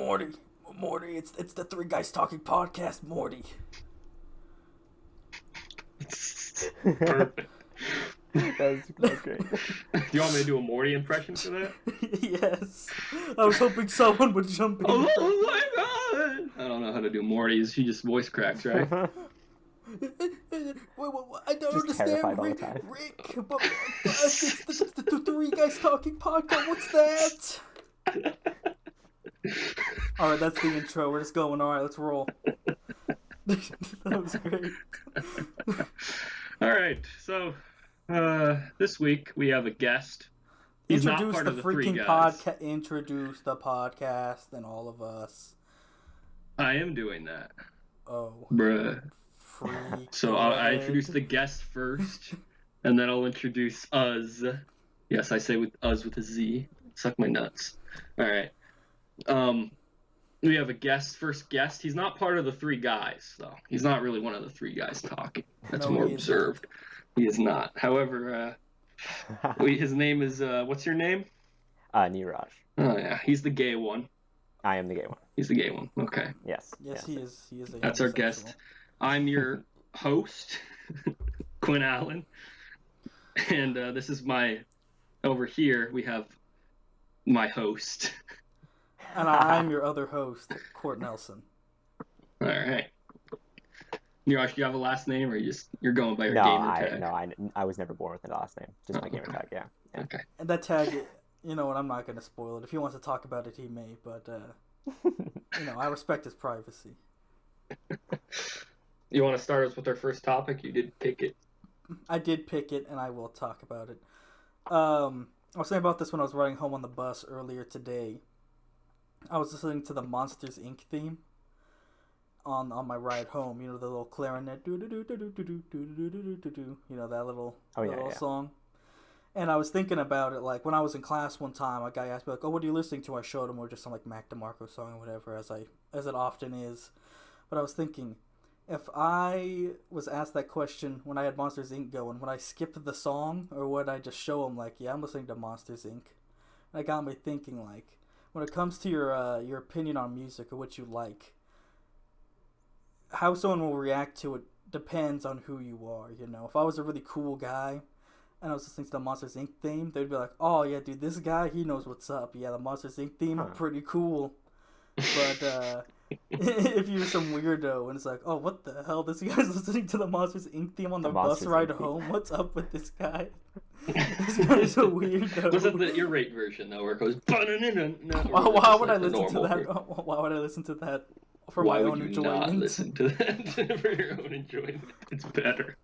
Morty, it's the Three Guys Talking podcast, Morty. Perfect. That's great. Do you want me to do a Morty impression for that? Yes. I was hoping someone would jump in. Oh my god! I don't know how to do Morty's. He just voice cracks, right? Wait, I don't Just terrified understand, all the time. Rick. But it's the Three Guys Talking podcast. What's that? All right, that's the intro. We're just going. All right, let's roll. That was great. All right, so this week we have a guest. He's not Introduce part the of the Three freaking Guys. podcast. Introduce the podcast and all of us. I am doing that. Oh, Bruh. freak. So I introduce the guest first, and then I'll introduce us. Yes, I say with us with a Z. Suck my nuts. All right. We have a first guest. He's not part of the Three Guys, though. He's not really one of the Three Guys talking. That's No, more he is observed. He is not. However, his name is, what's your name? Niraj. Oh, yeah. He's the gay one. I am the gay one. He's the gay one. Okay. Yes. Yes, he is. He is. That's our guest. I'm your host, Quinn Allen. And this is over here, we have my host. And I'm your other host, Court Nelson. All right. Niraj, do you have a last name, or you're going by your No, gamer tag? I was never born with a last name. Just my gamer tag. Yeah. Okay. And that tag, you know what? I'm not going to spoil it. If he wants to talk about it, he may. But I respect his privacy. You want to start us with our first topic? You did pick it. I did pick it, and I will talk about it. I was saying about this when I was riding home on the bus earlier today. I was listening to the Monsters Inc. theme on my ride home. You know, the little clarinet, that little song. And I was thinking about it, like when I was in class one time, a guy asked me like, "Oh, what are you listening to?" I showed him, or just some like Mac DeMarco song or whatever, as it often is. But I was thinking, if I was asked that question when I had Monsters Inc. going, would I skip the song, or would I just show him like, "Yeah, I'm listening to Monsters Inc." And it got me thinking, like, when it comes to your opinion on music or what you like, how someone will react to it depends on who you are. You know, if I was a really cool guy and I was listening to the Monsters Inc. theme, they'd be like, "Oh yeah, dude, this guy, he knows what's up. Yeah, the Monsters Inc. theme, pretty cool." But if you're some weirdo and it's like, "Oh, what the hell? This guy's listening to the Monsters Inc. theme on the bus ride home. What's up with this guy? This guy's a weirdo." Listen to the ear-rape version though, where it goes. Why would I listen to that? Why would I listen to that for my own enjoyment? Why would you not listen to that for your own enjoyment? It's better.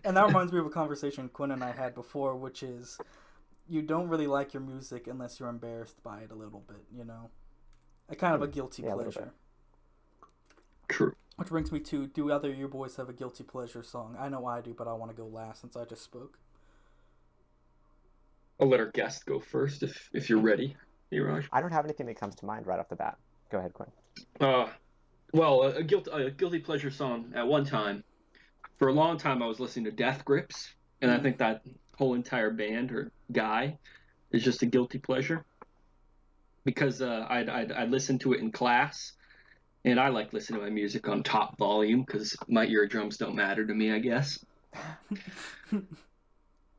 And that reminds me of a conversation Quinn and I had before, which is, you don't really like your music unless you're embarrassed by it a little bit. You know, a kind of a guilty pleasure. True. Which brings me to, do either of you boys have a guilty pleasure song? I know I do, but I want to go last since I just spoke. I'll let our guest go first if you're ready, Niraj. I don't have anything that comes to mind right off the bat. Go ahead, Quinn. Well, a guilty pleasure song at one time. For a long time, I was listening to Death Grips, and I think that whole entire band or guy is just a guilty pleasure because I'd listen to it in class. And I like listening to my music on top volume because my eardrums don't matter to me, I guess.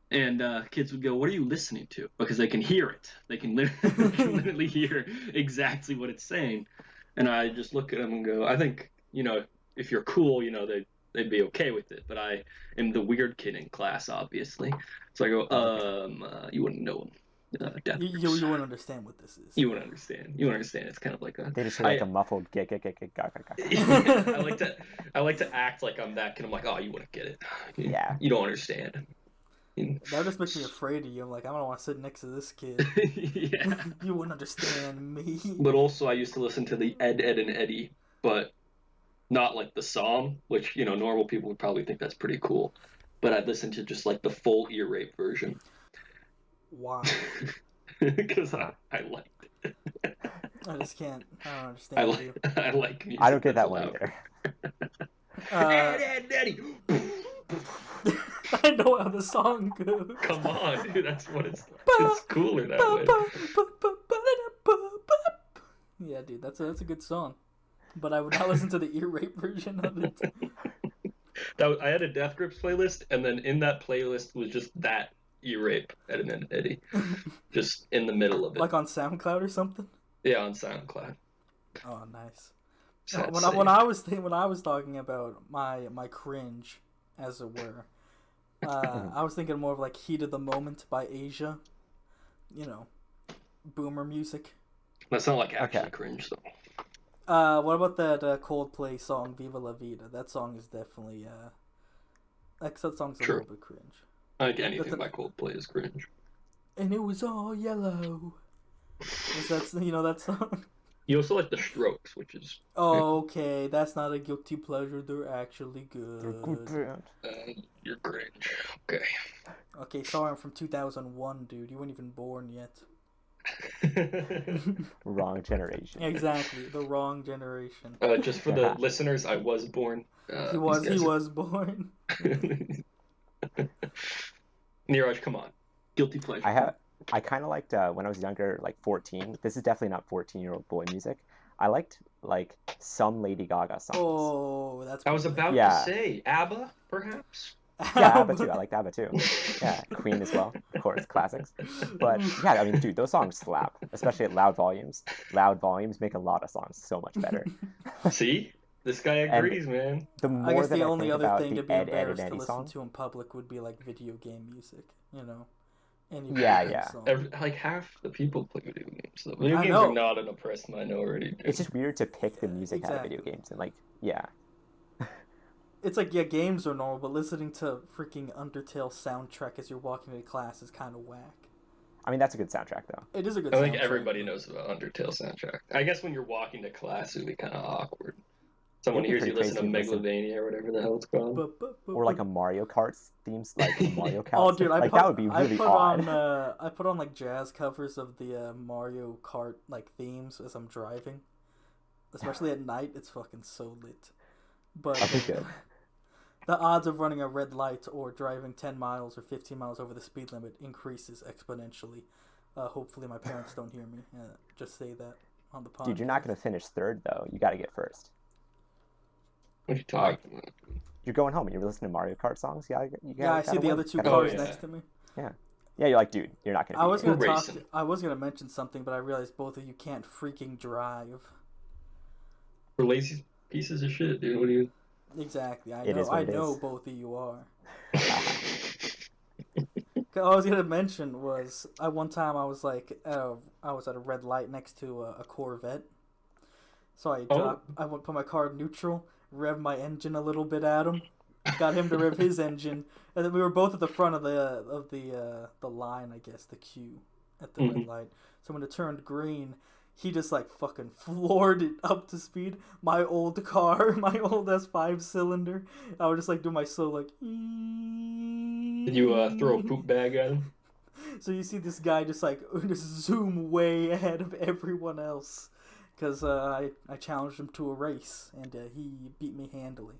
And kids would go, "What are you listening to?" Because they can hear it. They can literally hear exactly what it's saying. And I just look at them and go, I think, if you're cool, they'd be okay with it. But I am the weird kid in class, obviously. So I go, you wouldn't know him. You wouldn't understand what this is. You wouldn't understand. You wouldn't understand. It's kind of like They just hear a muffled ga. I like to act like I'm that kid. I'm like, "Oh, you wouldn't get it. Yeah. You don't understand." That just makes me afraid of you. I'm like, I don't want to sit next to this kid. Yeah. You wouldn't understand me. But also, I used to listen to the Ed, Ed, and Eddie, but not like the song, which, normal people would probably think that's pretty cool. But I'd listen to just like the full ear rape version. Why? Because I liked it. I just can't. I don't understand you. I like music. I don't get that one either. Ed, Ed, Eddie. I know how the song goes. Come on, dude. That's what it's cooler that way. Yeah, dude, that's a good song. But I would not listen to the ear rape version of it. I had a Death Grips playlist, and then in that playlist was just that ear rape Ed and Eddie, just in the middle of it. Like on SoundCloud or something? Yeah, on SoundCloud. Oh, nice. So When I was talking about my cringe, as it were, I was thinking more of like "Heat of the Moment" by Asia. You know, boomer music. That's not like actually cringe though. What about that Coldplay song "Viva La Vida"? That song is definitely that song's a little bit cringe. I think anything by Coldplay is cringe. And it was all yellow. Was that that song? You also like the Strokes, which is Okay, that's not a guilty pleasure. They're actually good. You're cringe. Okay. Okay, sorry, I'm from 2001, dude. You weren't even born yet. Wrong generation. Exactly, the wrong generation. Just for the listeners, I was born. He was born. Niraj, come on. Guilty pleasure. I kind of liked when I was younger, like 14. This is definitely not 14-year-old boy music. I liked like some Lady Gaga songs. Oh, that's. I was about to say ABBA, perhaps. Yeah, ABBA too. I liked ABBA too. Yeah, Queen as well, of course, classics. But yeah, I mean, dude, those songs slap, especially at loud volumes. Loud volumes make a lot of songs so much better. See, this guy agrees, man. I guess the only other thing to be embarrassed to listen to in public would be like video game music, you know. Yeah. Like half the people play video games. Though. Video games are not an oppressed minority. Dude. It's just weird to pick the music out of video games and like, yeah. It's like, yeah, games are normal, but listening to freaking Undertale soundtrack as you're walking to class is kind of whack. I mean, that's a good soundtrack, though. It is a good soundtrack. I think everybody knows about Undertale soundtrack. I guess when you're walking to class, it would be kind of awkward. Someone hears you listen to Megalovania or whatever the hell it's called. Or like a Mario Kart themes, like Mario Kart. Oh, dude, that would be really odd. I put on like jazz covers of the Mario Kart like themes as I'm driving. Especially at night, it's fucking so lit. But good. The odds of running a red light or driving 10 miles or 15 miles over the speed limit increases exponentially. Hopefully my parents don't hear me. Just say that on the podcast. Dude, you're not going to finish third, though. You got to get first. What are you talking about? You're going home and you're listening to Mario Kart songs? I see the other two cars next to me. Yeah. Yeah, you're like, dude, you're not going to I was going to mention something, but I realized both of you can't freaking drive. We're lazy pieces of shit, dude. What do you... Exactly. I know both of you are. All I was gonna mention was one time I was like I was at a red light next to a Corvette, so I put my car in neutral, revved my engine a little bit at him, got him to rev his engine, and then we were both at the front of the line, I guess, the queue at the red light. So when it turned green, he just like fucking floored it up to speed. My old car, my old S5 cylinder. I would just like do my slow like. Did you throw a poop bag at him? So you see this guy just like zoom way ahead of everyone else, because I challenged him to a race and he beat me handily.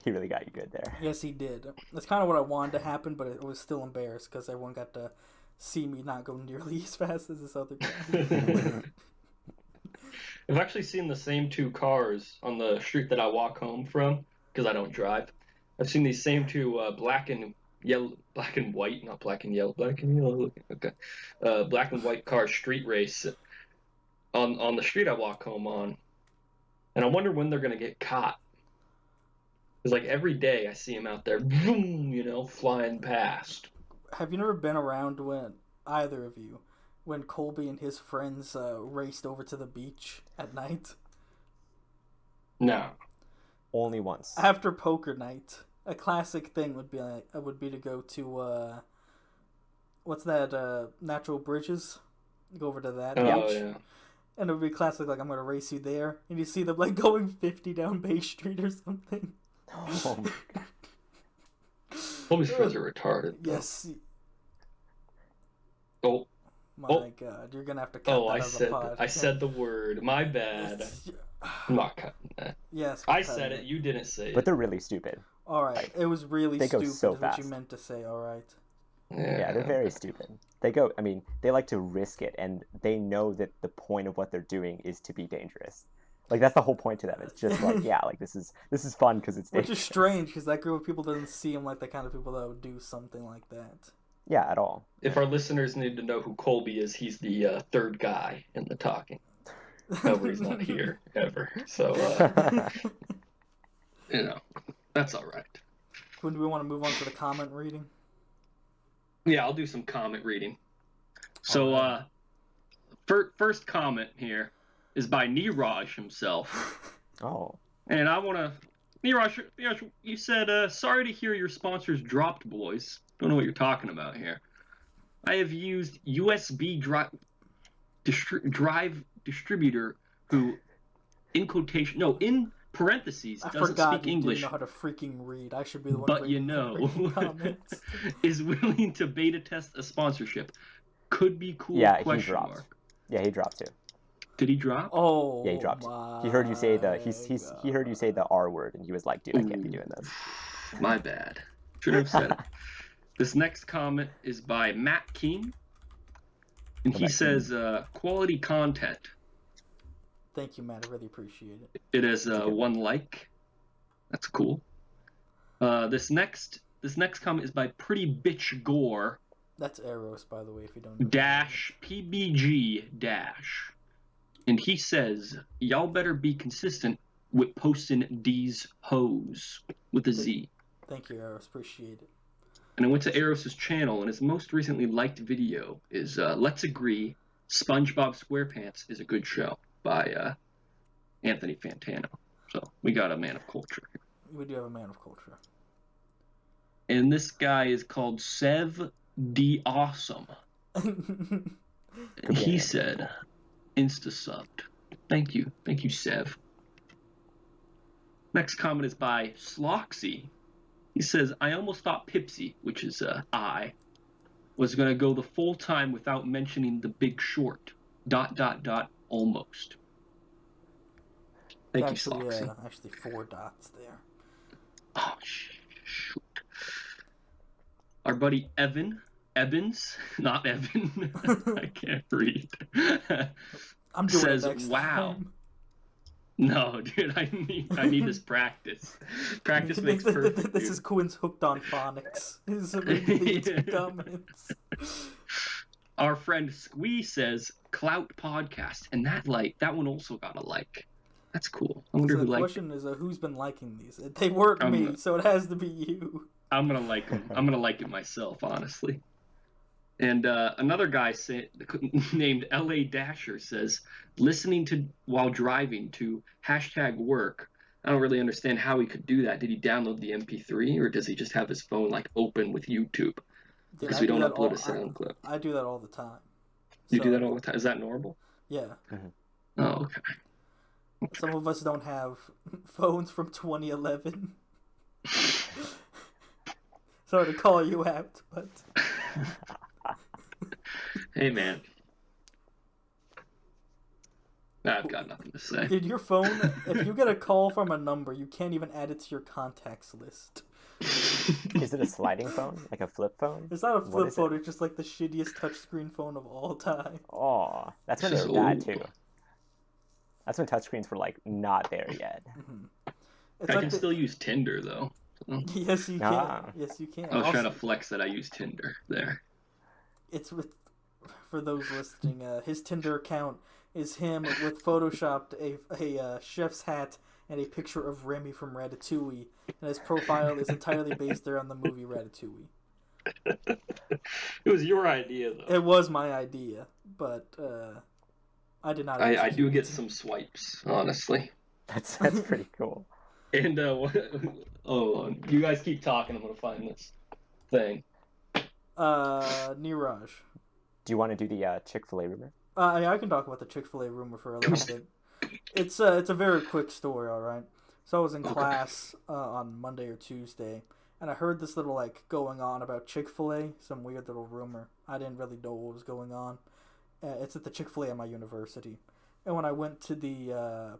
He really got you good there. Yes, he did. That's kind of what I wanted to happen, but I was still embarrassed because everyone got to see me not go nearly as fast as this other guy. I've actually seen the same two cars on the street that I walk home from because I don't drive. I've seen these same two black and white, not black and yellow, black and yellow. Okay, black and white car street race on the street I walk home on, and I wonder when they're gonna get caught. Because like every day I see them out there, boom, flying past. Have you never been around either of you, when Colby and his friends raced over to the beach at night? No. Only once. After poker night, a classic thing would be to go to what's that? Natural Bridges. Go over to that beach. Yeah. And it would be classic, like, I'm gonna race you there, and you see them like going 50 down Bay Street or something. Oh my god. Colby's friends are retarded. Though. Yes. Oh. My god, you're gonna have to cut that out of the pod. I said the word. My bad. I'm not cutting that. Yes. I said it. You didn't say it. But they're really stupid. Alright, it was really stupid so is fast. what you meant to say, alright? Yeah, they're very stupid. I mean, they like to risk it, and they know that the point of what they're doing is to be dangerous. Like that's the whole point to them. It's just like, yeah, like this is fun because it's Which dangerous. is strange because that group of people doesn't seem like the kind of people that would do something like that. Yeah, at all. If our listeners need to know who Colby is, he's the third guy in the talking. However, he's not here ever. So, that's all right. When do we want to move on to the comment reading? Yeah, I'll do some comment reading. So, first comment here is by Niraj himself. Oh. And I want to... Niraj, you said, sorry to hear your sponsors dropped, boys. Don't know what you're talking about here. I have used USB drive distributor who, in parentheses, doesn't speak English. Didn't know how to freaking read. I should be the one. But comments. Is willing to beta test a sponsorship. Could be cool. Yeah, he dropped. Mark. Yeah, he dropped too. Did he drop? Oh, yeah, he dropped. He heard you say he heard you say the R word, and he was like, "Dude, I can't be doing this." My bad. Should have said it. This next comment is by Matt King, and he says, "Quality content." Thank you, Matt. I really appreciate it. It has one like. That's cool. This next comment is by Pretty Bitch Gore. That's Eros, by the way, if you don't know. Dash PBG dash. And he says, y'all better be consistent with posting these hoes with a Z. Thank you, Eros. Appreciate it. And I went to Eros's channel, and his most recently liked video is Let's Agree, SpongeBob SquarePants is a good show by Anthony Fantano. So we got a man of culture here. We do have a man of culture. And this guy is called Sev D Awesome. And he said, Insta subbed. Thank you, Sev. Next comment is by Sloxy. He says, I almost thought Pipsy, which is I, was going to go the full time without mentioning The Big Short. ... Almost. Thank you, Sloxy. Actually 4 dots there. Oh, shoot. Our buddy Evans, not Evan, I can't read, I'm doing says, it next wow. time. No, dude, I need this practice. Practice makes perfect. This is Quinn's hooked on phonics. His reading comments. Our friend Squee says, Clout Podcast, and that one also got a like. That's cool. I wonder who liked it. The question is, who's been liking these? They weren't me, so it has to be you. I'm gonna like them. I'm gonna like it myself, honestly. And another guy named LA Dasher says, listening while driving to #work. I don't really understand how he could do that. Did he download the MP3, or does he just have his phone open with YouTube? Because we don't upload a sound clip. I do that all the time. You do that all the time? Is that normal? Yeah. Mm-hmm. Oh, okay. Some of us don't have phones from 2011. Sorry to call you out, but... Hey, man. I've got nothing to say. Dude, your phone, if you get a call from a number, you can't even add it to your contacts list. Is it a sliding phone? Like a flip phone? It's not a flip phone, it's just like the shittiest touchscreen phone of all time. Oh, that's when they were bad, too. That's when touchscreens were, not there yet. Mm-hmm. I can still use Tinder, though. Yes, you can. Yes, you can. I was trying to flex that I use Tinder there. It's for those listening, his Tinder account is him with photoshopped a chef's hat and a picture of Remy from Ratatouille, and his profile is entirely based there on the movie Ratatouille. It was your idea, though. It was my idea, but I did not. I do get some swipes, honestly. That's pretty cool. And you guys keep talking. I'm gonna find this thing. Niraj. Do you want to do the Chick-fil-A rumor? I can talk about the Chick-fil-A rumor for a little bit. It's a very quick story, all right. So I was in class on Monday or Tuesday, and I heard this little going on about Chick-fil-A, some weird little rumor. I didn't really know what was going on. It's at the Chick-fil-A at my university, and when I went to the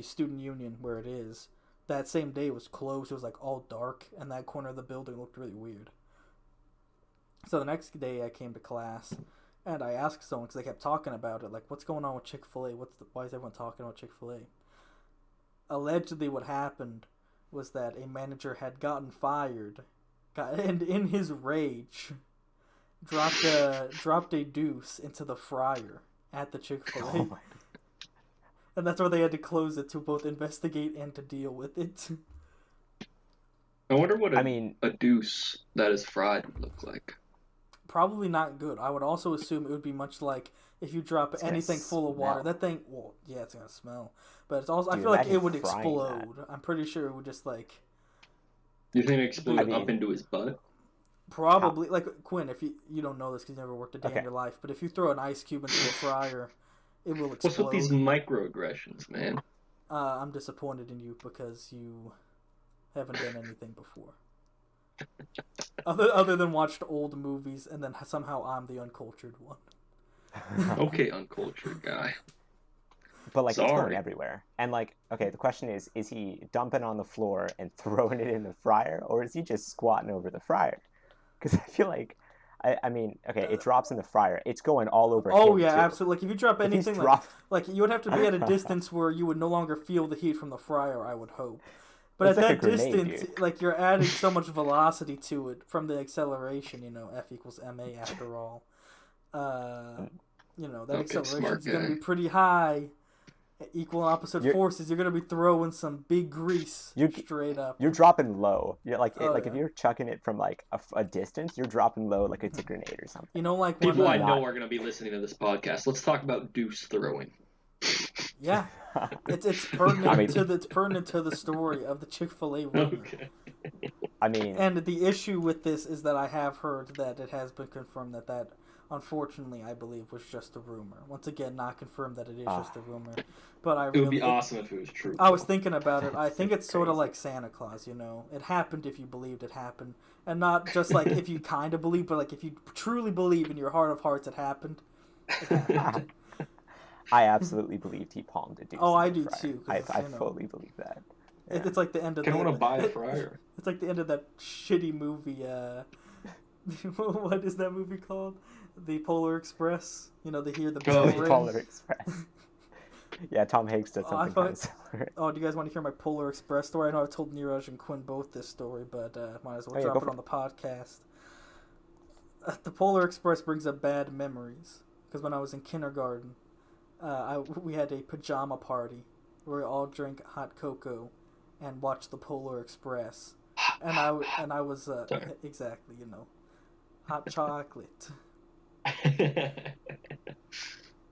student union where it is, that same day it was closed. It was all dark, and that corner of the building looked really weird. So the next day I came to class, and I asked someone because they kept talking about it, like, what's going on with Chick-fil-A? Why is everyone talking about Chick-fil-A? Allegedly, what happened was that a manager had gotten fired, and in his rage, dropped a deuce into the fryer at the Chick-fil-A. Oh my. And that's where they had to close it to both investigate and to deal with it. I wonder what I mean, a deuce that is fried would look like. Probably not good. I would also assume it would be much like if you drop anything full of water. smell. That thing, well, yeah, it's gonna smell. But it's also, I Dude, feel like imagine it would frying explode. I'm pretty sure it would just like You think it exploded I mean- up into his butt? probably like Quinn. If you don't know this because you never worked a day Okay. in your life, but if you throw an ice cube into a fryer, it will What's explode. with these microaggressions, man? I'm disappointed in you because you haven't done anything before. Other than watched old movies, and then somehow I'm the uncultured one. Okay, uncultured guy. But like it's going Sorry. everywhere. And like, okay, the question is he dumping on the floor and throwing it in the fryer, or is he just squatting over the fryer? Because I feel like, I mean, okay, it drops in the fryer. It's going all over Oh him, yeah, too. absolutely. Like if you drop If he's anything, dropped- like you would have to be at a distance where you would no longer feel the heat from the fryer. I would hope. But It's at like a that grenade, distance, dude. like you're adding so much velocity to it from the acceleration. F equals ma after all. That Okay, acceleration is smart going to guy. be pretty high. Equal and opposite You're- forces. You're going to be throwing some big grease straight up. You're dropping low. You're like, Oh, if yeah. you're chucking it from like a distance, you're dropping low like it's a grenade or something. Like when People I not- know are going to be listening to this podcast. Let's talk about deuce throwing. yeah, it's pertinent I mean- it's pertinent to the story of the Chick-fil-A rumor. Okay. I mean, And the issue with this is that I have heard that it has been confirmed that unfortunately, I believe, was just a rumor. Once again, not confirmed that it is just a rumor. But It would be awesome if it was true. I was thinking about it. I That's think it's sort of crazy. like Santa Claus, It happened if you believed it happened. And not just like if you kind of believe, but like if you truly believe in your heart of hearts it happened. It happened. I absolutely believed he palmed a deuce. Oh, in I the do fryer. too, 'cause I it's, fully believe that. It's like the end of I want to the... buy a fryer. It's like the end of that shitty movie, what is that movie called? The Polar Express? They hear the bell Oh, ring. Polar Express. Yeah, Tom Hanks does Oh, I something thought- kind of similar. Oh, do you guys want to hear my Polar Express story? I know I've told Niraj and Quinn both this story, but might as well Oh, yeah, drop go it for on the podcast. The Polar Express brings up bad memories. Because when I was in kindergarten, we had a pajama party where we all drank hot cocoa and watched the Polar Express. And I was, exactly, hot chocolate.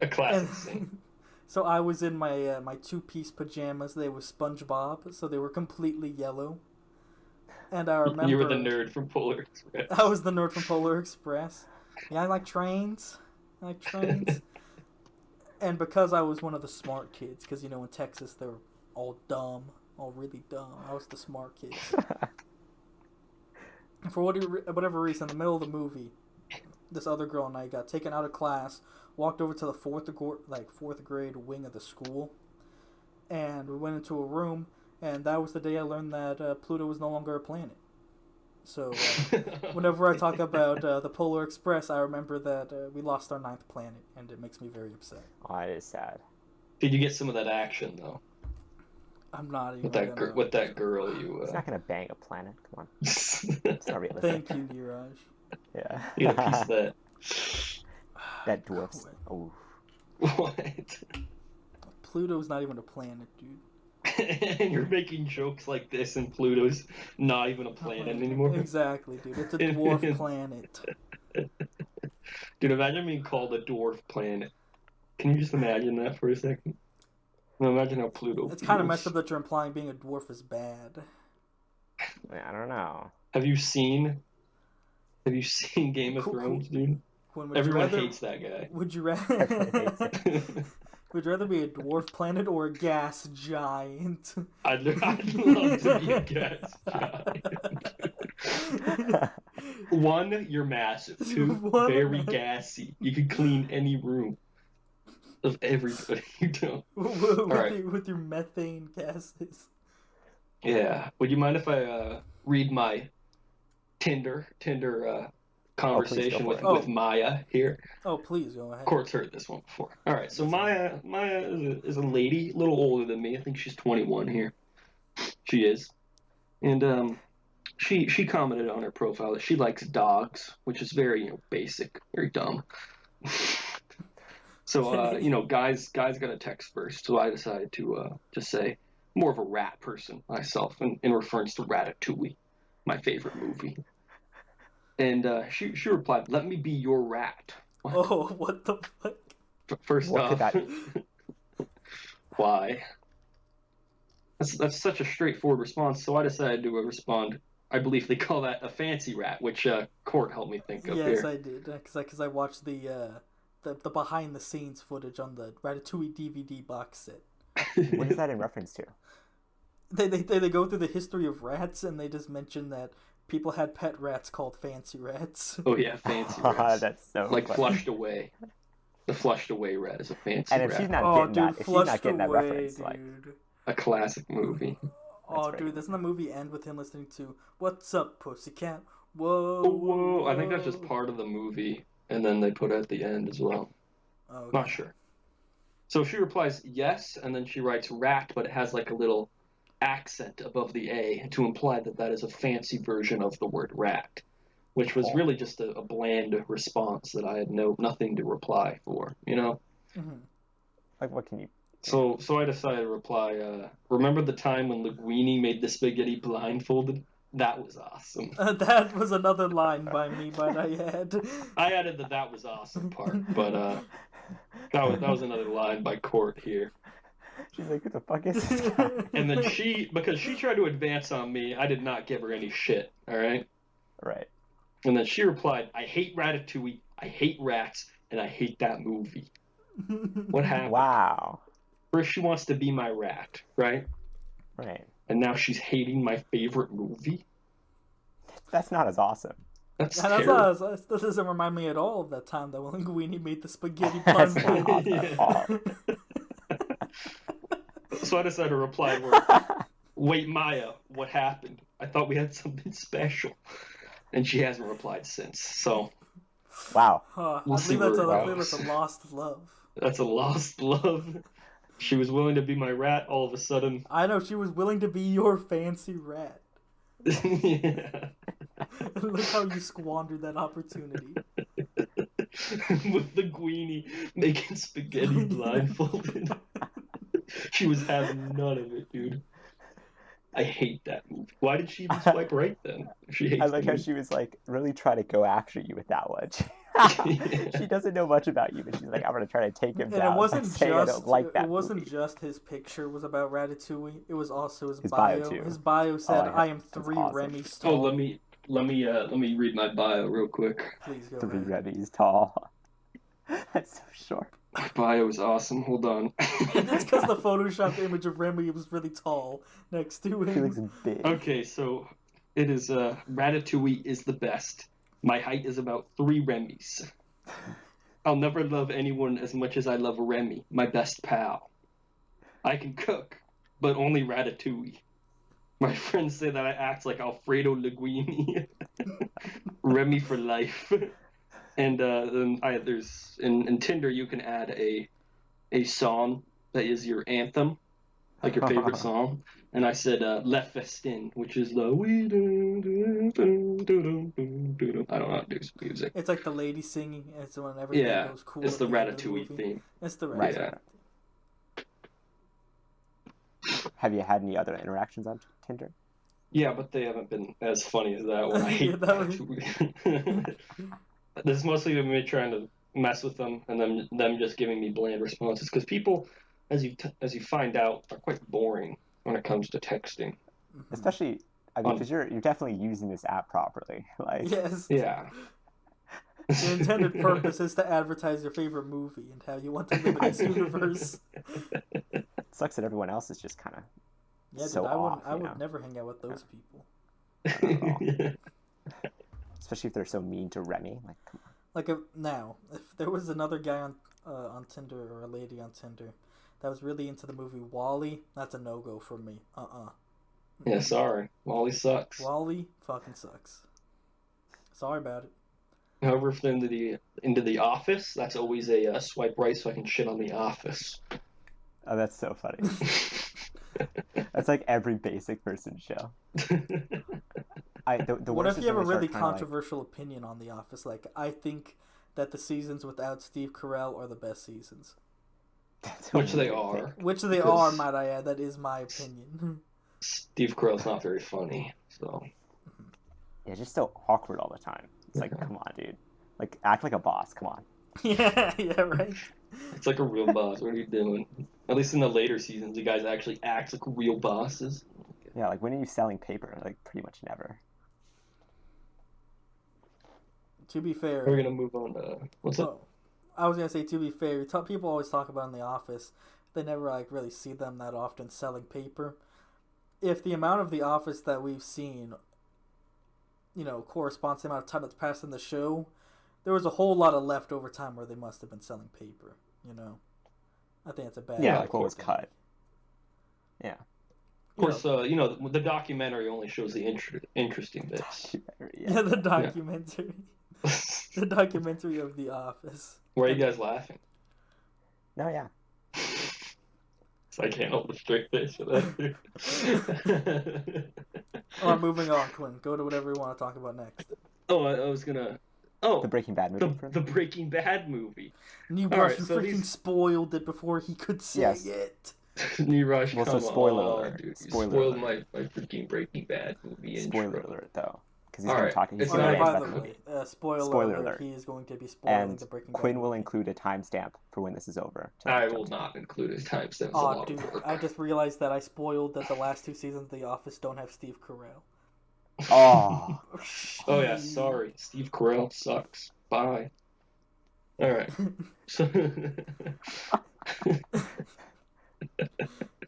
A classic thing. So I was in my my 2-piece pajamas. They were SpongeBob, so they were completely yellow. And I remember You were the nerd from Polar Express. I was the nerd from Polar Express. Yeah, I like trains. And because I was one of the smart kids, because in Texas they were all dumb, all really dumb. I was the smart kid. And for whatever reason, in the middle of the movie, this other girl and I got taken out of class, walked over to the fourth grade wing of the school, and we went into a room, and that was the day I learned that Pluto was no longer a planet. So whenever I talk about the Polar Express, I remember that we lost our 9th planet, and it makes me very upset. Oh, it is sad. Did you get some of that action though? I'm not even With that gonna... with that girl you. He's not gonna bang a planet. Come on, You it's not realistic. Thank you, Niraj. Yeah. get a piece of that. That dwarfs. Oh. What? Pluto's not even a planet, dude. And you're making jokes like this, and Pluto's not even a planet anymore. Exactly, dude. It's a dwarf planet. Dude, imagine being called a dwarf planet. Can you just imagine that for a second? Now imagine how Pluto. It's kind of feels. messed up that you're implying being a dwarf is bad. I don't know. Have you seen Game of Cool. Thrones, dude? Quinn, would Everyone you rather, hates that guy. Would you Everyone hates rather? Would you rather be a dwarf planet or a gas giant? I'd love to be a gas giant. One, you're massive. Two, One, very gassy. You could clean any room of everybody. You don't. right. with your methane gases. Yeah. Would you mind if I read my Tinder conversation for with, it. Oh. with Maya here. Oh, please go ahead. Court's heard this one before. All right, so Yes, Maya is a lady, a little older than me. I think she's 21 here. She is, and she commented on her profile that she likes dogs, which is very basic, very dumb. So guys got a text first, so I decided to just say more of a rat person myself, in reference to Ratatouille, my favorite movie. And she replied, "Let me be your rat." Oh, what the fuck? First What off, could that mean? why? That's such a straightforward response. So I decided to respond. I believe they call that a fancy rat, which Court helped me think of Yes, here. I did, because I watched the behind the scenes footage on the Ratatouille DVD box set. What is that in reference to? They go through the history of rats, and they just mention that people had pet rats called fancy rats. Oh yeah, fancy rats. That's so like funny. flushed away. The flushed away rat is a fancy And if rat. she's not Oh, getting dude, that, if she's flushed not getting that away, reference, dude. like, A classic movie. Oh, great. dude, doesn't the movie end with him listening to "What's Up, Pussycat"? Whoa, Oh, whoa! I think that's just part of the movie, and then they put it at the end as well. Oh, okay. Not sure. So she replies yes, and then she writes rat, but it has like a little accent above the A to imply that that is a fancy version of the word rat, which was really just a bland response that I had nothing to reply for, Mm-hmm. like, what can you? So I decided to reply, remember the time when Linguini made the spaghetti blindfolded? That was awesome. That was another line by me, but I had. I added that was awesome part, but that was another line by Court here. She's like, "What the fuck is this guy?" And then because she tried to advance on me, I did not give her any shit, alright? Right. And then she replied, I hate Ratatouille, I hate rats, and I hate that movie. What happened? Wow. First she wants to be my rat, right? Right. And now she's hating my favorite movie? That's not as awesome. That's And terrible. that doesn't remind me at all of that time that Linguini made the spaghetti That's not blindfold. awesome at all. So I decided to reply, wait, Maya, what happened? I thought we had something special. And she hasn't replied since. So Wow. We'll I see believe where it that's goes. a lost love. that's a lost love. She was willing to be my rat all of a sudden. I know, she was willing to be your fancy rat. Yeah. Look how you squandered that opportunity. With the Guini making spaghetti blindfolded. She was having none of it, dude. I hate that movie. Why did she even swipe right then? She hates I like the how movie. she was like really trying to go after you with that one. She doesn't know much about you, but she's like, "I'm gonna try to take him down." And it wasn't by saying I don't like that it wasn't movie. just his picture was about Ratatouille. It was also his His bio. bio, too. His bio said, yeah. "I am That's 3 awesome. Remy's Oh, tall." let me read my bio real quick. Please go 3 ahead. Remy's tall. That's so short. My bio is awesome. Hold on. It's because the photoshopped image of Remy was really tall next to He him. looks big. Okay, so it is Ratatouille is the best. My height is about 3 Remy's. I'll never love anyone as much as I love Remy, my best pal. I can cook, but only Ratatouille. My friends say that I act like Alfredo Linguini. Remy for life. And then there's in Tinder you can add a song that is your anthem, like your favorite song. And I said Le Festin, which is the I don't know how to do music. It's like the lady singing. It's when everything Yeah, goes cool. it's at the the end of the Ratatouille movie. theme. It's the Right. Ratatouille. Yeah. Have you had any other interactions on Tinder? Yeah, but they haven't been as funny as that one. I hate Yeah, that was- Ratatouille. This is mostly been me trying to mess with them, and them just giving me bland responses. Because people, as you find out, are quite boring when it comes to texting. Especially, I mean, because you're definitely using this app properly. Like, Yes. Yeah. The intended purpose is to advertise your favorite movie and how you want to live in its universe. it sucks that everyone else is just kind of Yeah, dude, so off. I you know? would never hang out with those people. Especially if they're so mean to Remy. Like, come on. Like if there was another guy on Tinder or a lady on Tinder that was really into the movie WALL-E, that's a no-go for me. Yeah, sorry. Wally sucks. WALL-E fucking sucks. Sorry about it. However, if they're into the office, that's always a swipe right so I can shit on the office. Oh, that's so funny. That's like every basic person show. The What worst if is you have when a they start really trying to, like, controversial opinion on The Office? Like, I think that the seasons without Steve Carell are the best seasons. that's Which they weird are. thing. Which they Because are, might I add. That is my opinion. Steve Carell's not very funny, so. Yeah, just so awkward all the time. It's like, come on, dude. Like, act like a boss. Come on. Yeah, right. It's like a real boss. What are you doing? At least in the later seasons, the guys actually act like real bosses. Yeah, like when are you selling paper? Like pretty much never. To be fair, We're gonna move on to what's up? oh, I was gonna say to be fair, people always talk about in The Office. They never like really see them that often selling paper. If the amount of The Office that we've seen, corresponds to the amount of time that's passed in the show, there was a whole lot of leftover time where they must have been selling paper. I think it's a bad. Yeah, like what was cut. Yeah. Of course, the documentary only shows the interesting bits. Yeah, the documentary. The documentary of The Office. Why are you guys laughing? No, yeah. So I can't hold a straight face for that. Alright, moving on, Quinn. Go to whatever you want to talk about next. Oh, I was gonna. Oh, The Breaking Bad movie. the Breaking Bad movie. Niraj freaking spoiled it before he could say it. Niraj, Well, so come spoiler on, alert. dude. Spoiler you spoiled alert. my freaking Breaking Bad movie Spoiler intro. alert, though. Because he's All going right. to talk. He's It's going to not- rant by about the the movie. way, spoiler Spoiler alert, alert. he is going to be spoiling And the Breaking Bad Quinn will movie. include a timestamp for when this is over. I will not include his timestamps. It's a Aw, lot dude, of work. I just realized that I spoiled that the last two seasons of The Office don't have Steve Carell. Oh. Oh yeah, sorry. Steve Carell sucks. Bye. All right. So.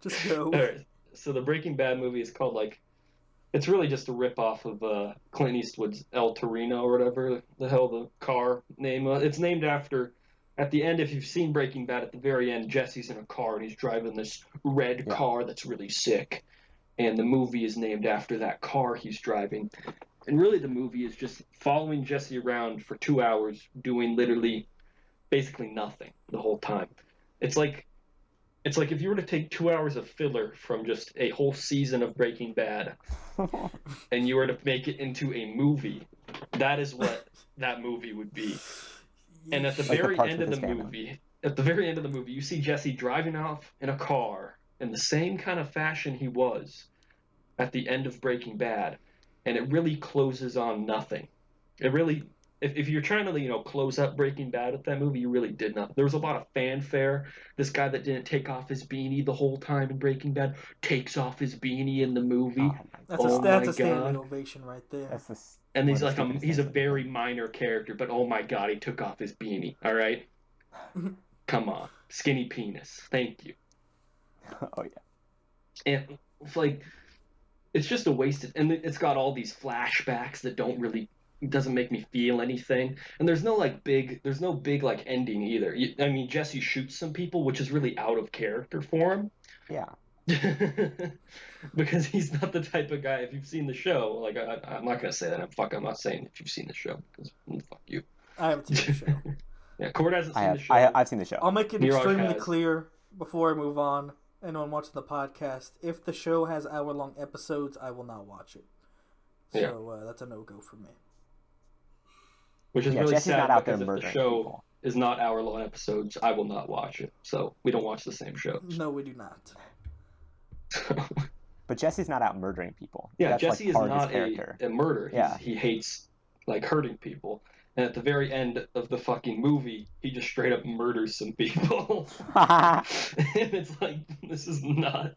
Just go. All right. So the Breaking Bad movie is called it's really just a ripoff of Clint Eastwood's El Torino or whatever the hell the car name. It's named after. At the end, if you've seen Breaking Bad, at the very end, Jesse's in a car and he's driving this red car that's really sick, and the movie is named after that car he's driving. And really, the movie is just following Jesse around for 2 hours, doing literally, basically nothing the whole time. It's like if you were to take 2 hours of filler from just a whole season of Breaking Bad, and you were to make it into a movie, that is what that movie would be. And at the very end of the movie, you see Jesse driving off in a car in the same kind of fashion he was at the end of Breaking Bad, and it really closes on nothing. It really, if you're trying to close up Breaking Bad with that movie, you really did nothing. There was a lot of fanfare. This guy that didn't take off his beanie the whole time in Breaking Bad takes off his beanie in the movie. That's a standing ovation right there. And he's a very minor character, but oh my god, he took off his beanie. All right, come on, skinny penis. Thank you. Oh yeah. And it's just a wasted, and it's got all these flashbacks that doesn't make me feel anything. And there's no big ending either. I mean, Jesse shoots some people, which is really out of character for him. Yeah. Because he's not the type of guy. If you've seen the show, I'm not gonna say that. I'm not saying if you've seen the show, because fuck you. I haven't seen the show. Yeah, Cord hasn't seen the show. I've seen the show. I'll make it Niraj extremely has. clear before I move on. Anyone watching the podcast, if the show has hour-long episodes, I will not watch it. So that's a no-go for me. Which is really Jesse's sad, not out there because if the murdering show people. is not hour-long episodes, I will not watch it. So we don't watch the same show. No, we do not. But Jesse's not out murdering people. Yeah, That's Jesse is part of his not character. a murderer. Yeah. He hates hurting people. And at the very end of the fucking movie, he just straight up murders some people. And it's this is not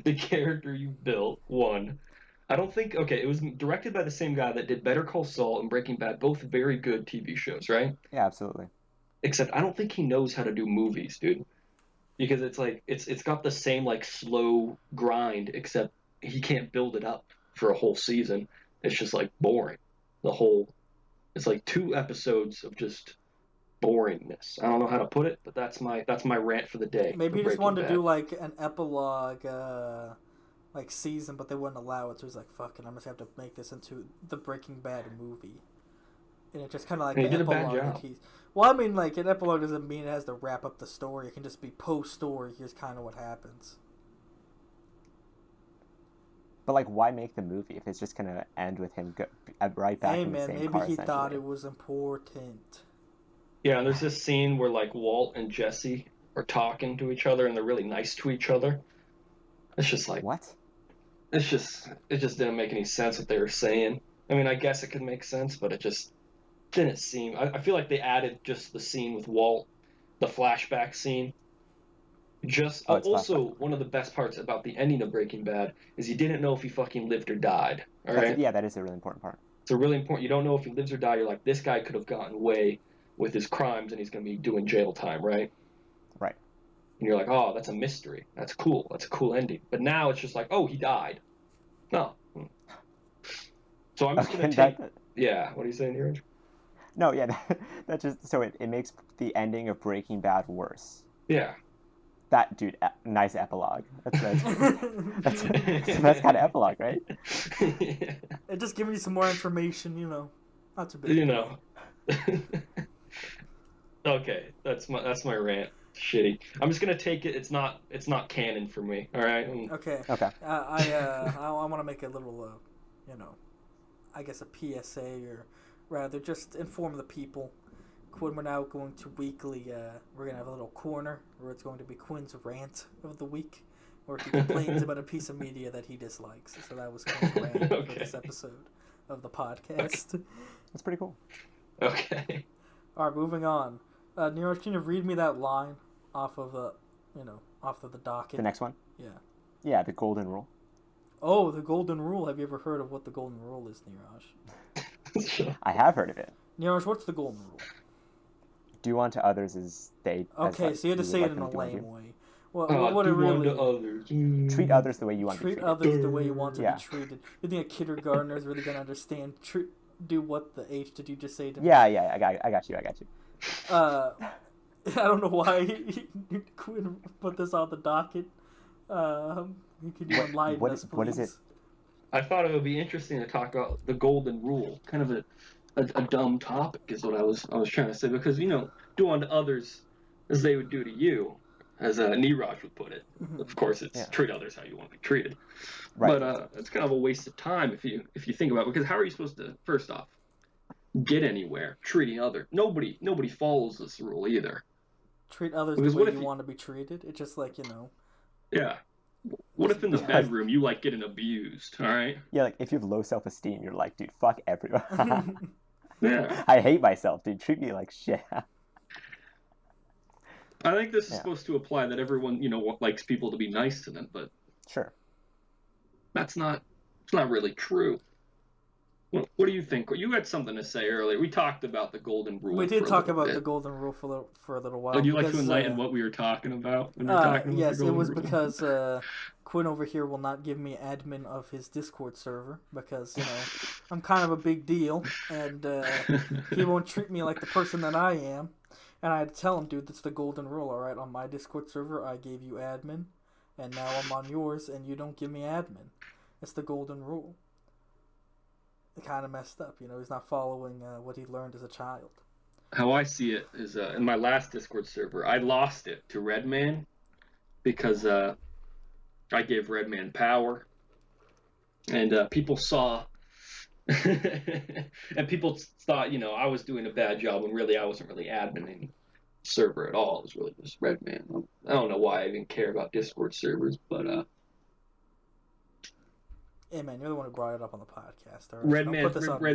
the character you built. One, I don't think. Okay, it was directed by the same guy that did Better Call Saul and Breaking Bad, both very good TV shows, right? Yeah, absolutely. Except I don't think he knows how to do movies, dude. Because it's got the same slow grind, except he can't build it up for a whole season. It's just boring. It's 2 episodes of just boringness. I don't know how to put it, but that's my rant for the day. Maybe he just Breaking wanted to Bad. do an epilogue season, but they wouldn't allow it, so he's like, fuck it, I'm just have to make this into the Breaking Bad movie. And it's just kind of like And he the did a bad epilogue that job. he's. Well, I mean, like an epilogue doesn't mean it has to wrap up the story. It can just be post-story. Here's kind of what happens. But like, why make the movie if it's just gonna end with him right back Hey in the man, same maybe car? he thought Essentially. it was important. Yeah, and there's this scene where like Walt and Jesse are talking to each other and they're really nice to each other. It's just like What? it just didn't make any sense what they were saying. I mean, I guess it could make sense, but it just didn't seem. I feel like they added just the scene with Walt, the flashback scene. Just Oh, it's also flashback. one of the best parts about the ending of Breaking Bad is you didn't know if he fucking lived or died. All right, Yeah, that is a really important part. it's a really important. You don't know if he lives or died. You're like, this guy could have gotten away with his crimes and he's gonna be doing jail time, right? Right. And you're like, oh, that's a mystery. That's cool. That's a cool ending. But now it's just like, oh, he died. No. So I'm just Okay, gonna take. Yeah. What are you saying, Niraj? No, yeah, that just so it makes the ending of Breaking Bad worse. Yeah. That dude, nice epilogue. That's that's kind of epilogue, right? It just giving you some more information, you know. Not too big. You know. Okay, that's my rant. Shitty. I'm just gonna take it. It's not canon for me. All right. Okay. Okay. I want to make a little, you know, I guess a PSA, or rather just inform the people. Quinn, we're now going to weekly. We're gonna have a little corner where it's going to be Quinn's rant of the week, where he complains about a piece of media that he dislikes. So that was Quinn's rant for this episode of the podcast. Okay. That's pretty cool. Okay. All right, moving on. Niraj, can you read me that line off of off of the docket? The next one. Yeah. Yeah, the golden rule. Oh, the golden rule. Have you ever heard of what the golden rule is, Niraj? I have heard of it. Niraj, what's the golden rule? Do unto others as they. Okay, so you had to say it in a lame way. Well, what it really? Others. Treat others the way you want to be treated. Treat others the way you want to Yeah. be treated. You think a kindergartner is really gonna understand? Do what the H did you just say to me? Yeah, I got you. I don't know why Quinn put this on the docket. Could you enlighten us, please? What is it? I thought it would be interesting to talk about the golden rule. Kind of a dumb topic is what I was trying to say, because do unto others as they would do to you, as Niraj would put it. Of course, it's treat others how you want to be treated. Right. But it's kind of a waste of time if you think about it, because how are you supposed to, first off, get anywhere treating other? Nobody follows this rule either. Treat others the way you want to be treated. It's just like, Yeah. What if in the bedroom you like getting abused? All right. Yeah, like if you have low self-esteem, you're like, dude, fuck everyone. Yeah. I hate myself, dude. Treat me like shit. I think this is supposed to apply that everyone, likes people to be nice to them, but Sure. it's not really true. What do you think? You had something to say earlier. We talked about the golden rule. We did talk about the golden rule for a little while. Would you like to enlighten what we were talking about when you were talking about yes, the golden it was rule? because Quinn over here will not give me admin of his Discord server because, I'm kind of a big deal, and he won't treat me like the person that I am. And I had to tell him, dude, that's the golden rule, all right? On my Discord server, I gave you admin, and now I'm on yours, and you don't give me admin. It's the golden rule. It kind of messed up, he's not following what he learned as a child. How I see it is, in my last Discord server, I lost it to Redman because I gave Redman power, and people saw, and people thought, I was doing a bad job, when really I wasn't really adminning the server at all. It was really just Redman. I don't know why I even care about Discord servers, but Hey man, you're the one who brought it up on the podcast. All right?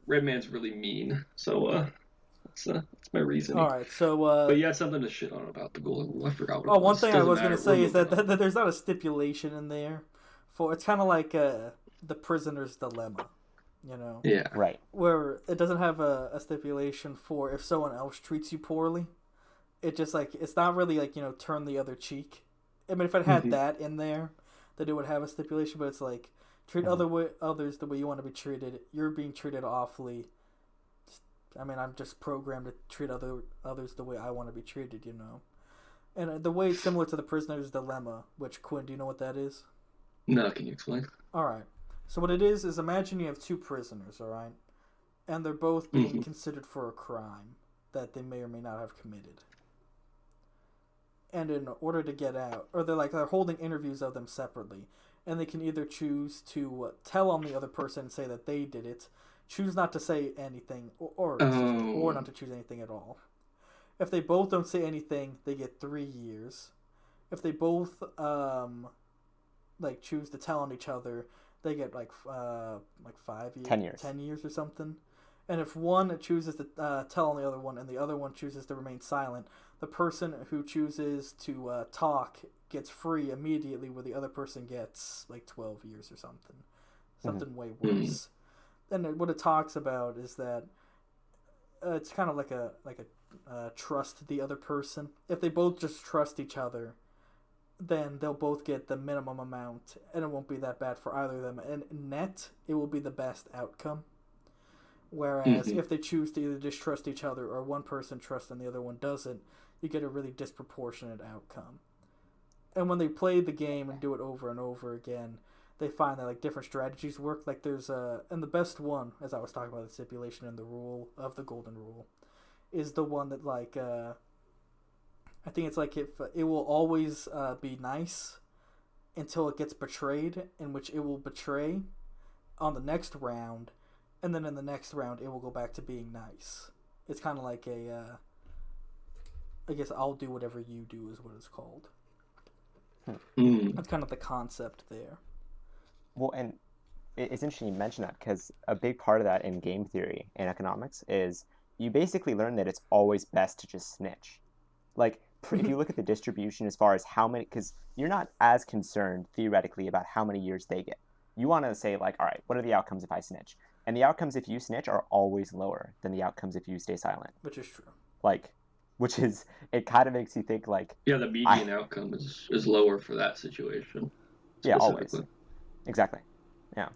Redman's really mean. So that's my reasoning. All right, so but you had something to shit on about the golden rule. I forgot. What Oh, one thing I was gonna say is that there's not a stipulation in there for. It's kind of like the prisoner's dilemma, Yeah. Right. where it doesn't have a stipulation for if someone else treats you poorly. It just it's not really turn the other cheek. I mean, if it had that in there, then it would have a stipulation. But it's like treat others the way you want to be treated. You're being treated awfully. I mean, I'm just programmed to treat others the way I want to be treated, And the way it's similar to the prisoner's dilemma, which, Quinn, do you know what that is? No, can you explain? All right. So what it is imagine you have two prisoners, all right? and they're both being considered for a crime that they may or may not have committed. And in order to get out, or they're holding interviews of them separately, and they can either choose to tell on the other person and say that they did it, choose not to say anything, or not to choose anything at all. If they both don't say anything, they get 3 years. If they both choose to tell on each other, they get 5 years, 10 years or something. And if one chooses to tell on the other one, and the other one chooses to remain silent, the person who chooses to talk gets free immediately, where the other person gets 12 years or something way worse. And what it talks about is that it's kind of like a trust the other person. If they both just trust each other, then they'll both get the minimum amount, and it won't be that bad for either of them. And net, it will be the best outcome. Whereas if they choose to either distrust each other, or one person trusts and the other one doesn't, you get a really disproportionate outcome. And when they play the game and do it over and over again, they find that different strategies work. There's and the best one, as I was talking about the stipulation and the rule of the golden rule, is the one that I think it's if it will always be nice until it gets betrayed, in which it will betray on the next round, and then in the next round it will go back to being nice. It's kind of like I guess I'll do whatever you do is what it's called. That's kind of the concept there. Well, and it's interesting you mention that, because a big part of that in game theory and economics is you basically learn that it's always best to just snitch. If you look at the distribution as far as how many, because you're not as concerned theoretically about how many years they get. You want to say all right, what are the outcomes if I snitch? And the outcomes if you snitch are always lower than the outcomes if you stay silent. Which is true. It kind of makes you think the median outcome is lower for that situation. Yeah, always. Exactly. Yeah.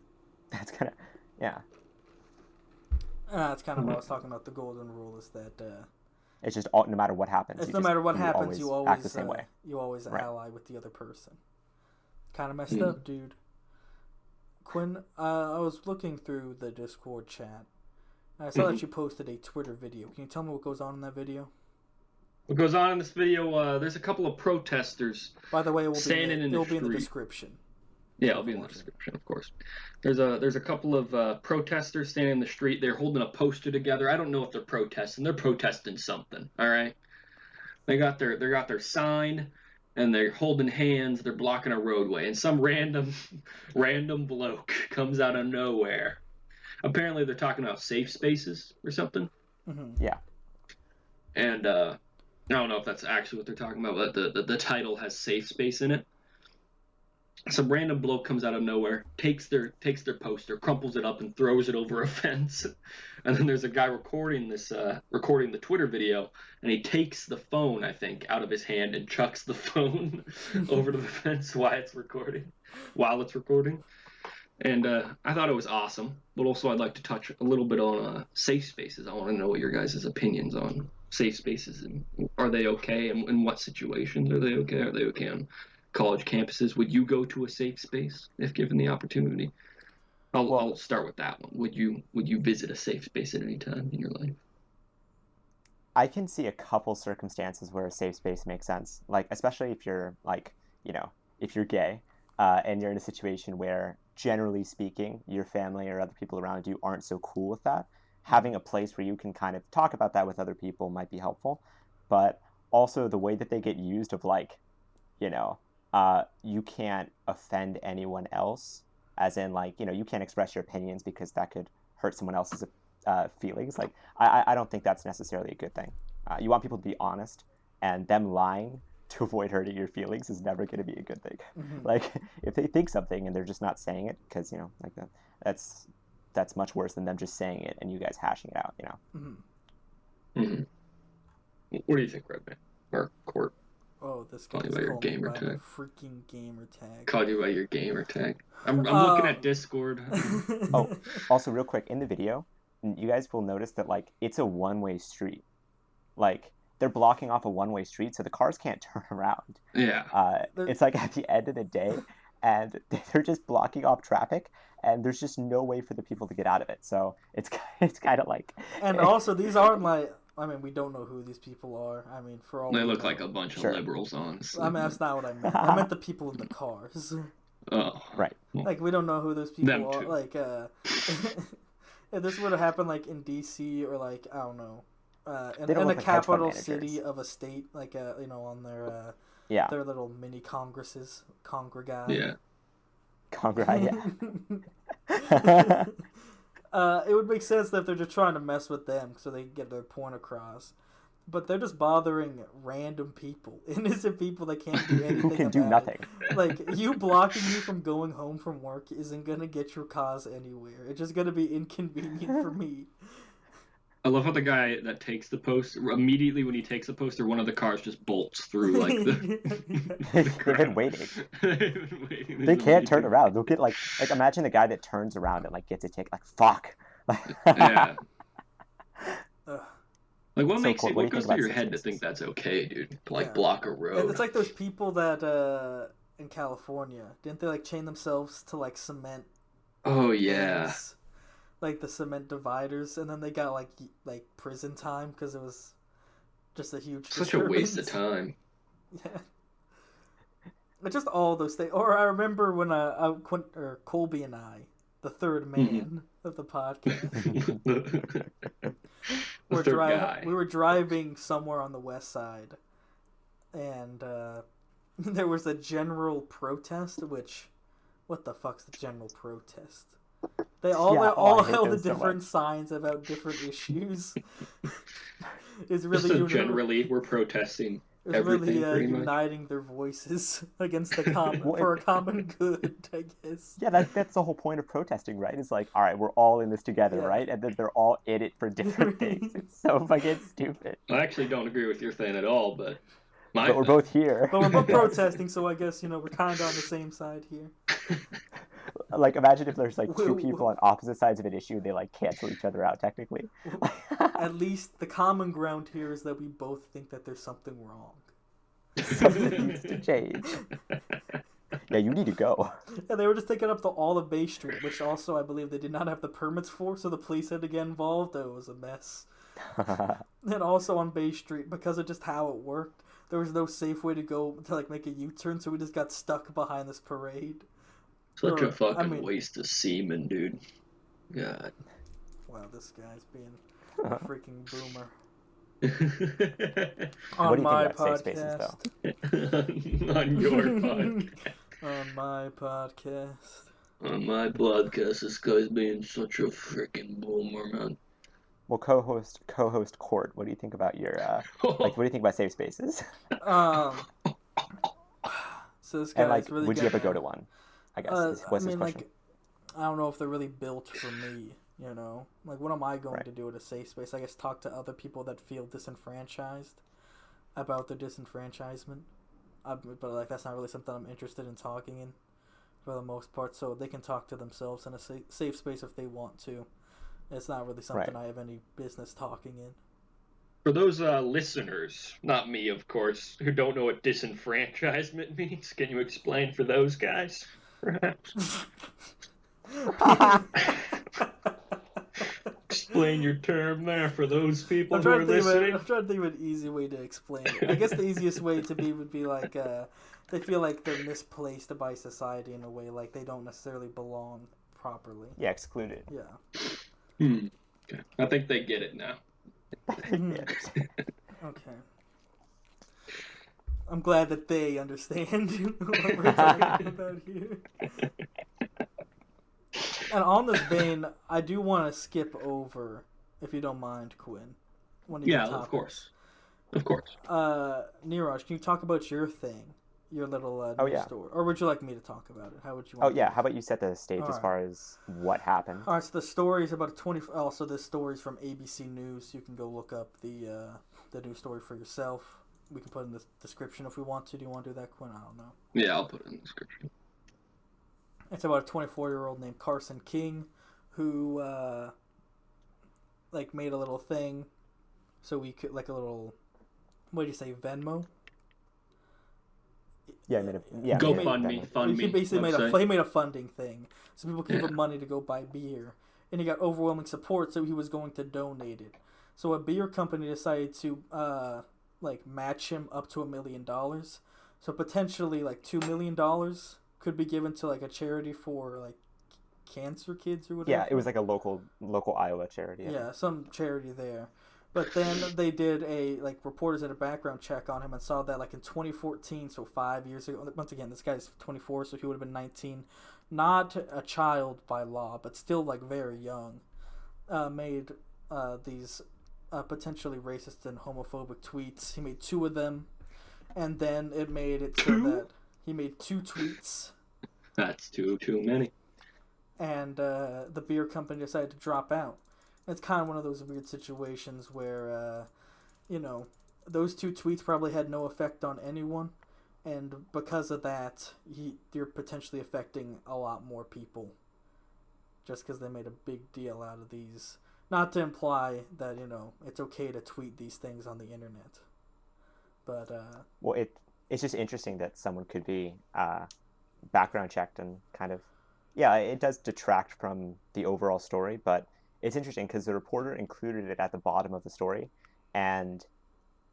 That's kind of, yeah. That's kind of what I was talking about. The golden rule is that it's just no matter what happens. No matter what happens, you always act the same way. You always ally with the other person. Kind of messed up, dude. Quinn, I was looking through the Discord chat, and I saw that you posted a Twitter video. Can you tell me what goes on in that video? What goes on in this video? There's a couple of protesters. By the way, it will be in the description. Yeah, it'll be in the description, of course. There's a couple of protesters standing in the street. They're holding a poster together. I don't know if they're protesting. They're protesting something. All right. They got their sign, and they're holding hands. They're blocking a roadway, and some random bloke comes out of nowhere. Apparently, they're talking about safe spaces or something. Yeah. And I don't know if that's actually what they're talking about, but the title has safe space in it. Some random bloke comes out of nowhere, takes their poster, crumples it up, and throws it over a fence. And then there's a guy recording the Twitter video, and he takes the phone, I think, out of his hand and chucks the phone over to the fence while it's recording. And I thought it was awesome, but also I'd like to touch a little bit on safe spaces. I want to know what your guys' opinions on safe spaces, and are they okay, and in what situations are they okay? Are they okay on college campuses? Would you go to a safe space if given the opportunity? I'll start with that one. Would you visit a safe space at any time in your life? I can see a couple circumstances where a safe space makes sense, especially if you're if you're gay, and you're in a situation where, generally speaking, your family or other people around you aren't so cool with that. Having a place where you can kind of talk about that with other people might be helpful. But also the way that they get used of you can't offend anyone else, as in you can't express your opinions because that could hurt someone else's feelings. I don't think that's necessarily a good thing. You want people to be honest, and them lying to avoid hurting your feelings is never going to be a good thing. If they think something and they're just not saying it because that's much worse than them just saying it and you guys hashing it out. What do you think, Redman or Court? Oh, this guy just called me by my freaking gamer tag. Called you by your gamer tag. I'm looking at Discord. Oh, also real quick, in the video, you guys will notice that it's a one-way street. They're blocking off a one-way street, so the cars can't turn around. Yeah. It's at the end of the day, and they're just blocking off traffic, and there's just no way for the people to get out of it. So it's kind of like. And also, these aren't like. I mean, we don't know who these people are. I mean, for all They we look know. like a bunch of liberals, honestly. I mean, that's not what I meant. I meant the people in the cars. Oh, right. Like, we don't know who those people Them are. too. Like, if this would have happened, like, in D.C. or, like, I don't know, in They don't a look like hedge fund capital managers. city of a state, like, you know, on their their little mini congresses, congregai. Yeah. Yeah. It would make sense that if they're just trying to mess with them so they can get their point across. But they're just bothering random people, innocent people that can't do anything. Who can do nothing. Like, you blocking me from going home from work isn't gonna get your cause anywhere. It's just gonna be inconvenient for me. I love how the guy that takes the poster, immediately when he takes the poster, one of the cars just bolts through, like, They've been waiting. They can't turn around. They'll get, like, imagine the guy that turns around and, like, gets a tick, like, fuck. Yeah. Like, what What goes through your head to think that's okay, dude? To, like, block a road. It's like those people that, in California, didn't they, like, chain themselves to, like, cement? Oh, yeah. Things? Like the cement dividers, and then they got like prison time because it was just a huge such a waste of time. Yeah, but just all those things. Or I remember when Colby and I, the third man of the podcast, we were driving somewhere on the west side, and there was a general protest. Which, what the fuck's the general protest? They all held the different signs about different issues. It's really so generally we're protesting everything. Really uniting their voices against the for a common good, I guess. Yeah, that's the whole point of protesting, right? It's like, all right, we're all in this together, right? And then they're all in it for different things. It's so fucking stupid. I actually don't agree with your thing at all, but we're both here. But we're both protesting, so I guess we're kind of on the same side here. Like, imagine if there's like two people on opposite sides of an issue, they like cancel each other out technically. At least the common ground here is that we both think that there's something wrong. Something needs to change. Yeah, you need to go. Yeah, they were just taking up all of Bay Street, which also I believe they did not have the permits for, so the police had to get involved. It was a mess. And also on Bay Street, because of just how it worked, there was no safe way to go to like make a U-turn, so we just got stuck behind this parade. Such a fucking waste of semen, dude. God. Wow, this guy's being a freaking boomer. What do you think about safe spaces, though? On your podcast. On my podcast. On my podcast, this guy's being such a freaking boomer, man. Well, co-host Court, what do you think about your what do you think about safe spaces? So this guy and really would you ever go to one? I guess was his question. I don't know if they're really built for me. Like, what am I going to do at a safe space? I guess talk to other people that feel disenfranchised about the disenfranchisement. But like, that's not really something I'm interested in talking in for the most part. So they can talk to themselves in a safe space if they want to. It's not really something I have any business talking in. For those listeners, not me, of course, who don't know what disenfranchisement means, can you explain for those guys, perhaps? Explain your term there for those people who are listening. I'm trying to think of an easy way to explain it. I guess the easiest way to be would be like they feel like they're misplaced by society in a way, like they don't necessarily belong properly. Yeah, excluded. Yeah. Okay. I think they get it now. Okay. I'm glad that they understand what we're talking about here. And on this vein, I do want to skip over, if you don't mind, Quinn. Of course. Of course. Niraj, can you talk about your thing? Your little news story? Or would you like me to talk about it? How would you want how about you set the stage as far as what happened? All right, so the story is about also this story is from ABC News. You can go look up the news story for yourself. We can put it in the description if we want to. Do you want to do that, Quinn? I don't know. Yeah, I'll put it in the description. It's about a 24-year-old named Carson King who made a little thing so we could, like, a little, what do you say, Venmo? Yeah, I mean, yeah. GoFundMe, fund He me. basically website. made a funding thing, so people can give him money to go buy beer, and he got overwhelming support, so he was going to donate it. So a beer company decided to like match him up to $1 million. So potentially like $2 million could be given to like a charity for like cancer kids or whatever. Yeah, it was like a local Iowa charity. Yeah, some charity there. But then they did reporters did a background check on him and saw that like in 2014, so 5 years ago. Once again, this guy's 24, so he would have been 19, not a child by law, but still like very young. Made these potentially racist and homophobic tweets. He made 2 of them, and then it made it so that he made 2 tweets. That's too many. And the beer company decided to drop out. It's kind of one of those weird situations where, those 2 tweets probably had no effect on anyone, and because of that, they're potentially affecting a lot more people. Just because they made a big deal out of these. Not to imply that, it's okay to tweet these things on the internet. But, well, it's just interesting that someone could be background checked and kind of, yeah, it does detract from the overall story, but it's interesting because the reporter included it at the bottom of the story, and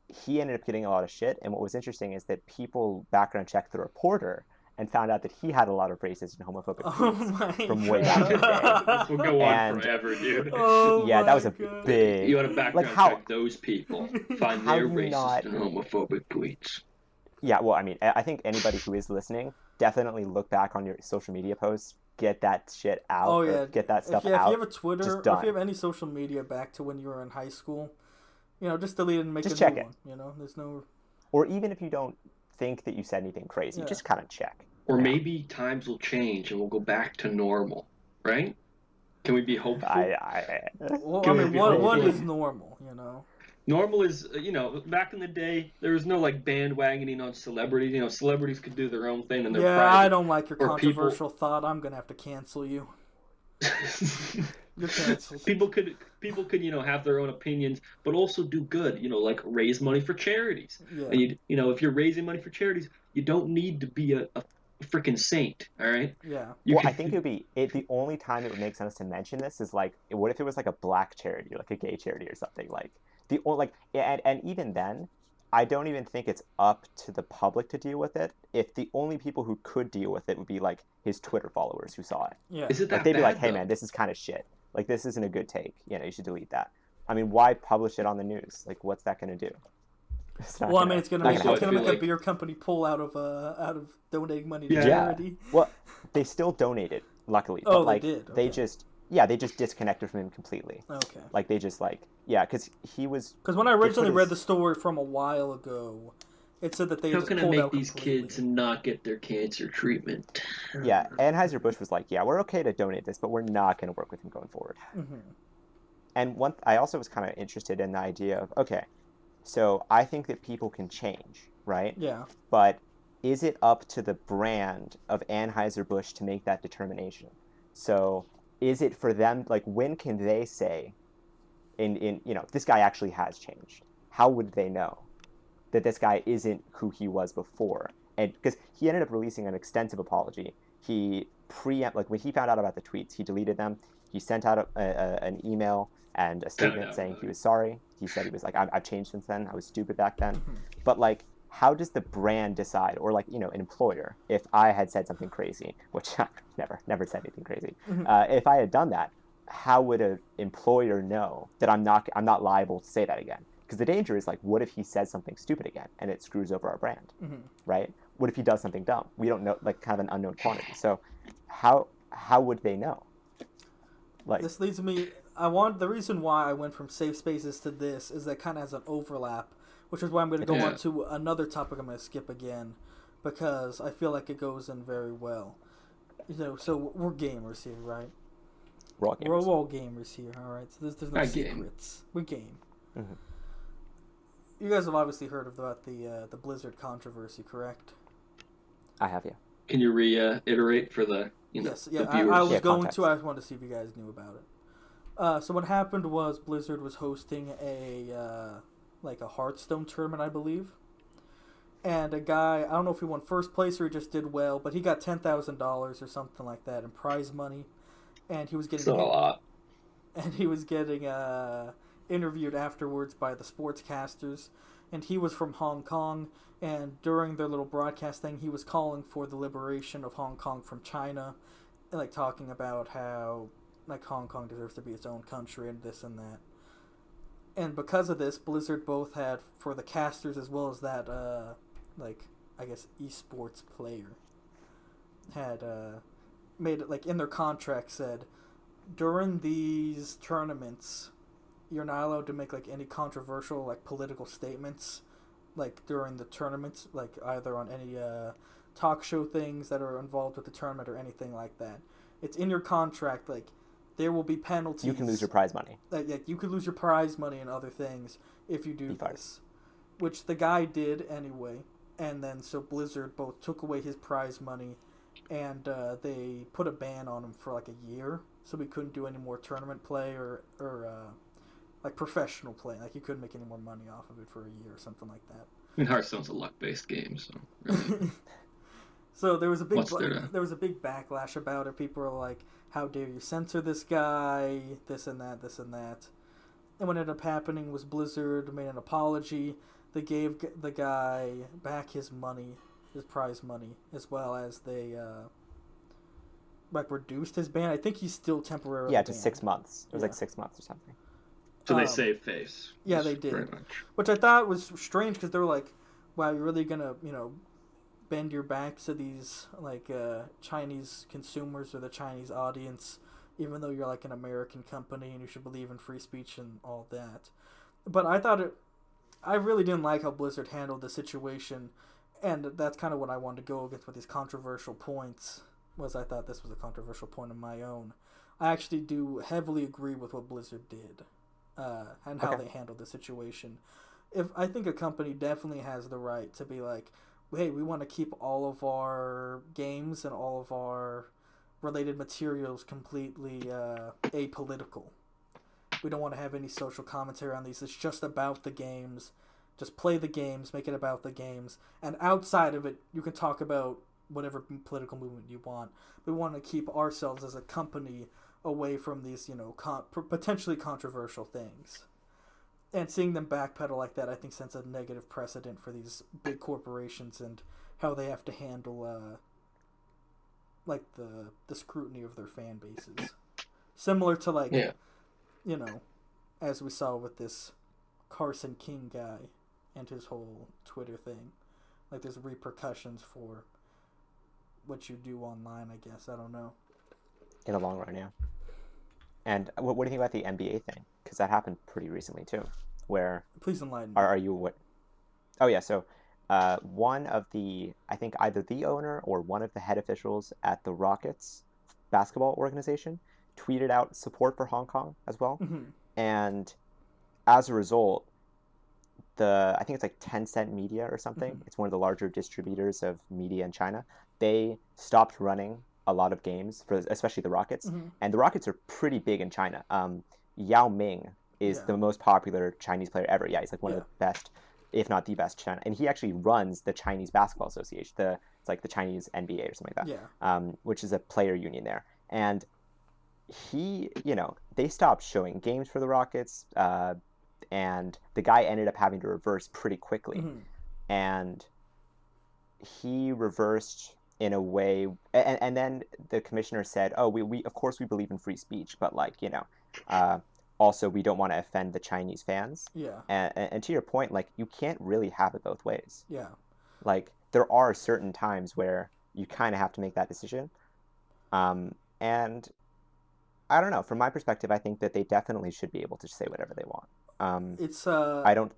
he ended up getting a lot of shit. And what was interesting is that people background checked the reporter and found out that he had a lot of racist and homophobic tweets from way back in the day. This will go on forever, dude. Yeah, that was a big. You got to background check those people. Find their racist and homophobic tweets. Yeah, well, I mean, I think anybody who is listening, definitely look back on your social media posts. Get that shit out. Oh, yeah. Get that stuff out. If you have a Twitter, or if you have any social media back to when you were in high school, just delete it and make a new one. There's no. Or even if you don't think that you said anything crazy, just kind of check. Or maybe times will change and we'll go back to normal, right? Can we be hopeful? What is normal, Normal is, back in the day, there was no, bandwagoning on celebrities. Celebrities could do their own thing and they're private. I don't like your controversial thought. I'm going to have to cancel you. You're canceled. People could, have their own opinions, but also do good, raise money for charities. Yeah. And, if you're raising money for charities, you don't need to be a freaking saint, all right? Yeah. I think the only time it would make sense to mention this is, what if it was, a black charity, or, a gay charity or something, and even then, I don't even think it's up to the public to deal with it. If the only people who could deal with it would be his Twitter followers who saw it. Yeah. Is it that they'd be bad, hey man, this is kind of shit. This isn't a good take. You should delete that. I mean, why publish it on the news? What's that going to do? It's going to make a beer company pull out of donating money to charity. Well, they still donated, luckily. Oh, but, they did. Okay. They just disconnected from him completely. Okay. They just because he was. Because when I originally read the story from a while ago, it said that they just pulled out completely. How can I make these kids not get their cancer treatment? Yeah, Anheuser-Busch was we're okay to donate this, but we're not going to work with him going forward. Mm-hmm. And I also was kind of interested in the idea of, okay, so I think that people can change, right? Yeah. But is it up to the brand of Anheuser-Busch to make that determination? So is it for them, when can they say, this guy actually has changed? How would they know that this guy isn't who he was before? And because he ended up releasing an extensive apology. He when he found out about the tweets, he deleted them. He sent out an email and a statement saying he was sorry. He said he was I've changed since then. I was stupid back then. Mm-hmm. But how does the brand decide, or an employer, if I had said something crazy, which I never said anything crazy, Mm-hmm. if I had done that, how would an employer know that I'm not liable to say that again? Because the danger is what if he says something stupid again and it screws over our brand, Mm-hmm. right? What if he does something dumb? We don't know, kind of an unknown quantity. So how would they know? This leads me. The reason why I went from safe spaces to this is that kind of has an overlap, which is why I'm going to go on to another topic I'm going to skip again, because I feel like it goes in very well. So we're gamers here, right? We're all gamers. We're all gamers here, all right? So there's no secrets. We game. Mm-hmm. You guys have obviously heard about the Blizzard controversy, correct? I have, yeah. Can you reiterate for the yes, the viewers? I was going to. I just wanted to see if you guys knew about it. So what happened was Blizzard was hosting a Hearthstone tournament, I believe, and a guy, I don't know if he won first place or he just did well, but he got $10,000 or something like that in prize money, and he was It's getting not a hit, lot. and he was getting interviewed afterwards by the sportscasters, and he was from Hong Kong, and during their little broadcast thing, he was calling for the liberation of Hong Kong from China, and like talking about how like Hong Kong deserves to be its own country and this and that. And because of this, Blizzard both had for the casters as well as that like I guess esports player had made it like in their contract said during these tournaments you're not allowed to make like any controversial like political statements like during the tournaments like either on any talk show things that are involved with the tournament or anything like that. It's in your contract like there will be penalties. You can lose your prize money. Like you could lose your prize money and other things if you do this, which the guy did anyway. And then so Blizzard both took away his prize money, and they put a ban on him for like a year, so he couldn't do any more tournament play or like professional play. Like he couldn't make any more money off of it for a year or something like that. I mean, Hearthstone's a luck-based game, so really. So there was a big backlash about it. People were like, "How dare you censor this guy? This and that, this and that." And what ended up happening was Blizzard made an apology. They gave the guy back his money, his prize money, as well as they like reduced his ban. I think he's still temporarily to banned. 6 months. It was like 6 months or something. So they saved face. Yeah, they did. Very much. Which I thought was strange because they were like, "Wow, you're really gonna bend your backs to these like Chinese consumers or the Chinese audience, even though you're like an American company and you should believe in free speech and all that." But I really didn't like how Blizzard handled the situation, and that's kind of what I wanted to go against with these controversial points. Was I thought this was a controversial point of my own. I actually do heavily agree with what Blizzard did, and how they handled the situation. If I think a company definitely has the right to be like, hey, we want to keep all of our games and all of our related materials completely apolitical. We don't want to have any social commentary on these. It's just about the games. Just play the games, make it about the games. And outside of it, you can talk about whatever political movement you want. We want to keep ourselves as a company away from these, potentially controversial things. And seeing them backpedal like that, I think sets a negative precedent for these big corporations and how they have to handle, like the scrutiny of their fan bases. Similar to like, as we saw with this Carson King guy and his whole Twitter thing. Like there's repercussions for what you do online, I guess. I don't know. In the long run, yeah. And what do you think about the NBA thing? Because that happened pretty recently too. Where please enlighten me. Are you what? Oh yeah. So one of the I think either the owner or one of the head officials at the Rockets basketball organization tweeted out support for Hong Kong as well, and as a result, I think it's like Tencent Media or something. It's one of the larger distributors of media in China. They stopped running a lot of games for especially the Rockets, and the Rockets are pretty big in China. Yao Ming is the most popular Chinese player ever. Yeah, he's like one of the best, if not the best China. And he actually runs the Chinese Basketball Association. It's like the Chinese NBA or something like that. Yeah. Which is a player union there. And he, they stopped showing games for the Rockets, and the guy ended up having to reverse pretty quickly. And he reversed in a way, and then the commissioner said, "Oh, we of course we believe in free speech, but like also we don't want to offend the Chinese fans." Yeah. And to your point, like you can't really have it both ways. Yeah. Like there are certain times where you kind of have to make that decision, and I don't know. From my perspective, I think that they definitely should be able to say whatever they want. I don't.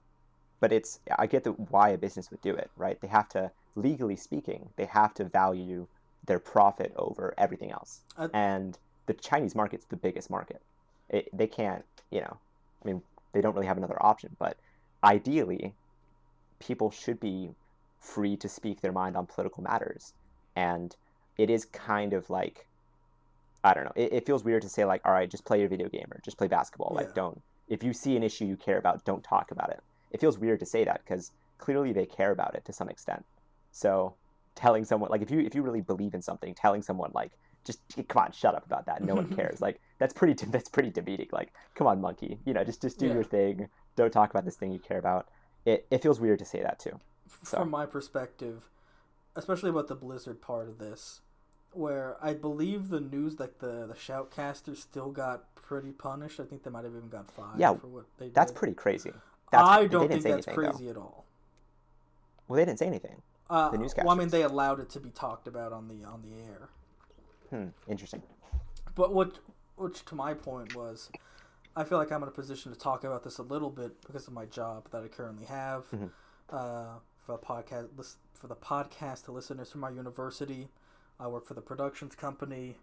But I get why a business would do it, right? They have to, legally speaking, they have to value their profit over everything else. And the Chinese market's the biggest market. They can't, I mean, they don't really have another option. But ideally, people should be free to speak their mind on political matters. And it is kind of like, I don't know, it feels weird to say like, all right, just play your video game or just play basketball. Yeah. Like if you see an issue you care about, don't talk about it. It feels weird to say that because clearly they care about it to some extent. So telling someone, like, if you really believe in something, telling someone like, just come on, shut up about that, no one cares, like that's pretty demeaning. Like, come on, monkey, just do your thing, don't talk about this thing you care about. It feels weird to say that too. So. From my perspective, especially about the Blizzard part of this, where I believe the news, like the shoutcasters still got pretty punished. I think they might have even got fined for what they did. That's pretty crazy. I don't think that's crazy at all. Well, they didn't say anything. The newscasters. Well, I mean, they allowed it to be talked about on the air. Interesting. But which to my point was, I feel like I'm in a position to talk about this a little bit because of my job that I currently have. For the podcast listeners from my university, I work for the productions company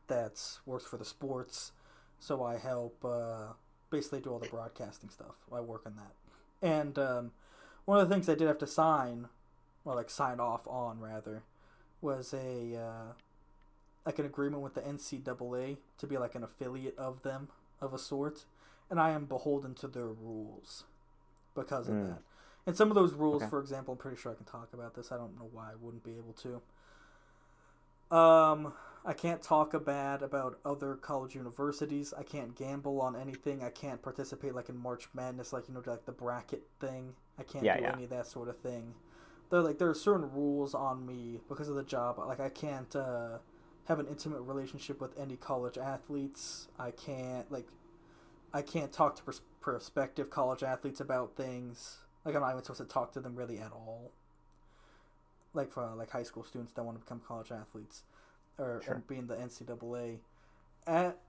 that works for the sports, so I help basically do all the broadcasting stuff. I work in that, and one of the things I did have to sign off on rather, was like an agreement with the NCAA to be like an affiliate of them of a sort, and I am beholden to their rules because of that. And some of those rules, for example, I'm pretty sure I can talk about this. I don't know why I wouldn't be able to. I can't talk bad about other college universities. I can't gamble on anything. I can't participate like in March Madness, like the bracket thing. I can't do any of that sort of thing. There are certain rules on me because of the job. Like I can't have an intimate relationship with any college athletes. I can't talk to prospective college athletes about things. Like I'm not even supposed to talk to them really at all. Like for high school students that want to become college athletes, and be in the NCAA.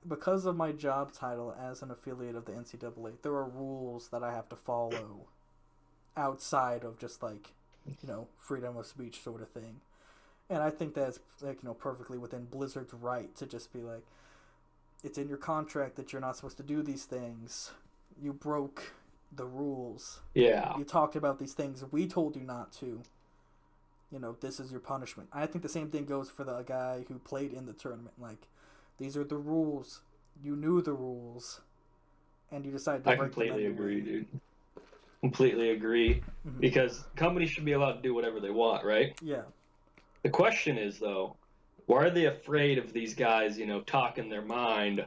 Because of my job title as an affiliate of the NCAA, there are rules that I have to follow outside of just freedom of speech sort of thing. And I think that's perfectly within Blizzard's right to just be like, it's in your contract that you're not supposed to do these things. You broke the rules. Yeah. You talked about these things. We told you not to. This is your punishment. I think the same thing goes for the guy who played in the tournament. Like, these are the rules. You knew the rules, and you decided to break them anyway. I completely agree, dude. Completely agree. Because companies should be allowed to do whatever they want, right? Yeah. The question is, though, why are they afraid of these guys, talking their mind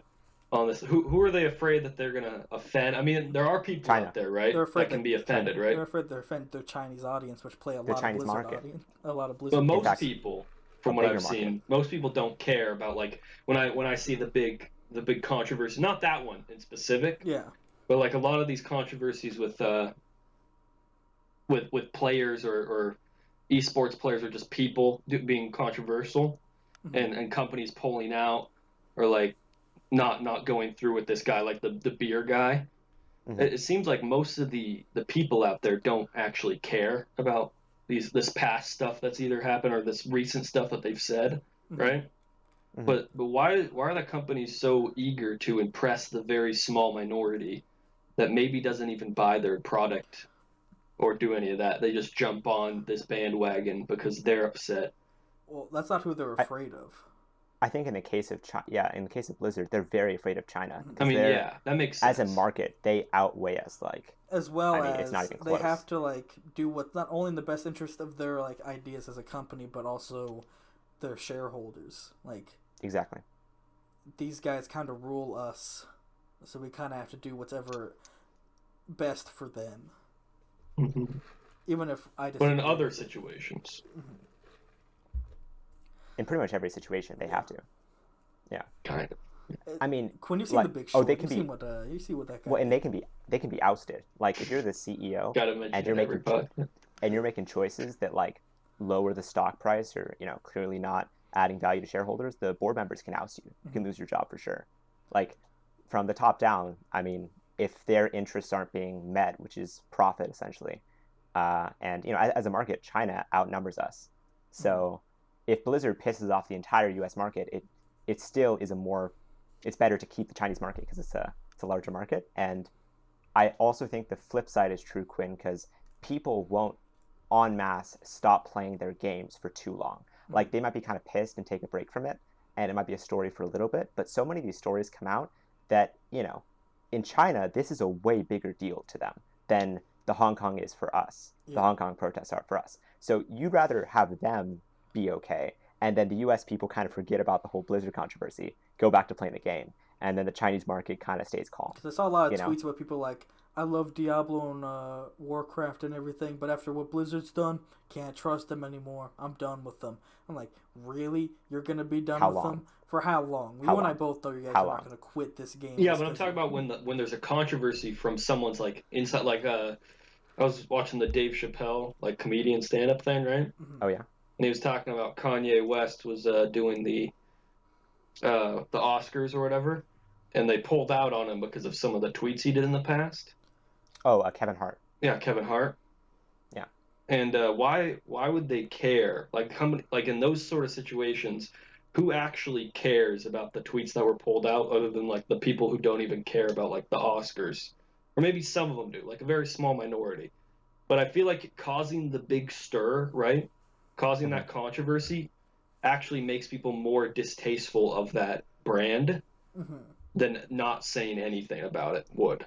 on this? Who are they afraid that they're going to offend? I mean, there are people out there, right, that can be offended, right? They're afraid they're offended their Chinese audience, which play a lot of Blizzard audience. A lot of Blizzard. But most people, from what I've seen, most people don't care about, like, when I see the big controversy, not that one in specific. Yeah. But like a lot of these controversies with players or esports players or just people being controversial, and companies pulling out or like not going through with this guy, like the beer guy. It seems like most of the people out there don't actually care about this past stuff that's either happened or this recent stuff that they've said, right? But why are the companies so eager to impress the very small minority that maybe doesn't even buy their product or do any of that? They just jump on this bandwagon because they're upset. Well, that's not who they're afraid of. I think in the case of in the case of Blizzard, they're very afraid of China. I mean, that makes sense. As a market, they outweigh us. As well as it's not even close. They have to do what's not only in the best interest of their ideas as a company, but also their shareholders. Exactly. These guys kind of rule us, so we kind of have to do whatever best for them. Even if I disagree. But in other situations. In pretty much every situation, they have to. Yeah. Kind of. I mean, when you see the Big Short, you see what that guy. Well, and they can be ousted. Like if you're the CEO and you're making choices that lower the stock price or clearly not adding value to shareholders, the board members can oust you. You can lose your job for sure. Like from the top down, I mean, if their interests aren't being met, which is profit essentially, and as a market, China outnumbers us. So if Blizzard pisses off the entire U.S. market, it still is it's better to keep the Chinese market because it's a larger market. And I also think the flip side is true, Quinn, because people won't en masse stop playing their games for too long. Like they might be kind of pissed and take a break from it, and it might be a story for a little bit. But so many of these stories come out that in China, this is a way bigger deal to them than the Hong Kong is for us. The Yeah. Hong Kong protests are for us. So you'd rather have them be okay, and then the U.S. people kind of forget about the whole Blizzard controversy, go back to playing the game, and then the Chinese market kind of stays calm. Because I saw a lot of You know? tweets about people like, I love Diablo and Warcraft and everything, but after what Blizzard's done, can't trust them anymore. I'm done with them. I'm like, really? You're gonna be done How with long? them? For how long? How You and I long? both know you guys How are long? not gonna quit this game. Yeah, just but I'm 'cause talking you- about when there's a controversy from someone's like inside, like I was watching the Dave Chappelle like comedian stand up thing, right? Mhm. Oh yeah. And he was talking about Kanye West was doing the Oscars or whatever, and they pulled out on him because of some of the tweets he did in the past. Oh, Kevin Hart. Yeah, Kevin Hart. Yeah. And why would they care? Like in those sort of situations, who actually cares about the tweets that were pulled out other than like the people who don't even care about like the Oscars? Or maybe some of them do, like a very small minority. But I feel like causing the big stir, right? Causing that controversy actually makes people more distasteful of that brand Mhm. than not saying anything about it would.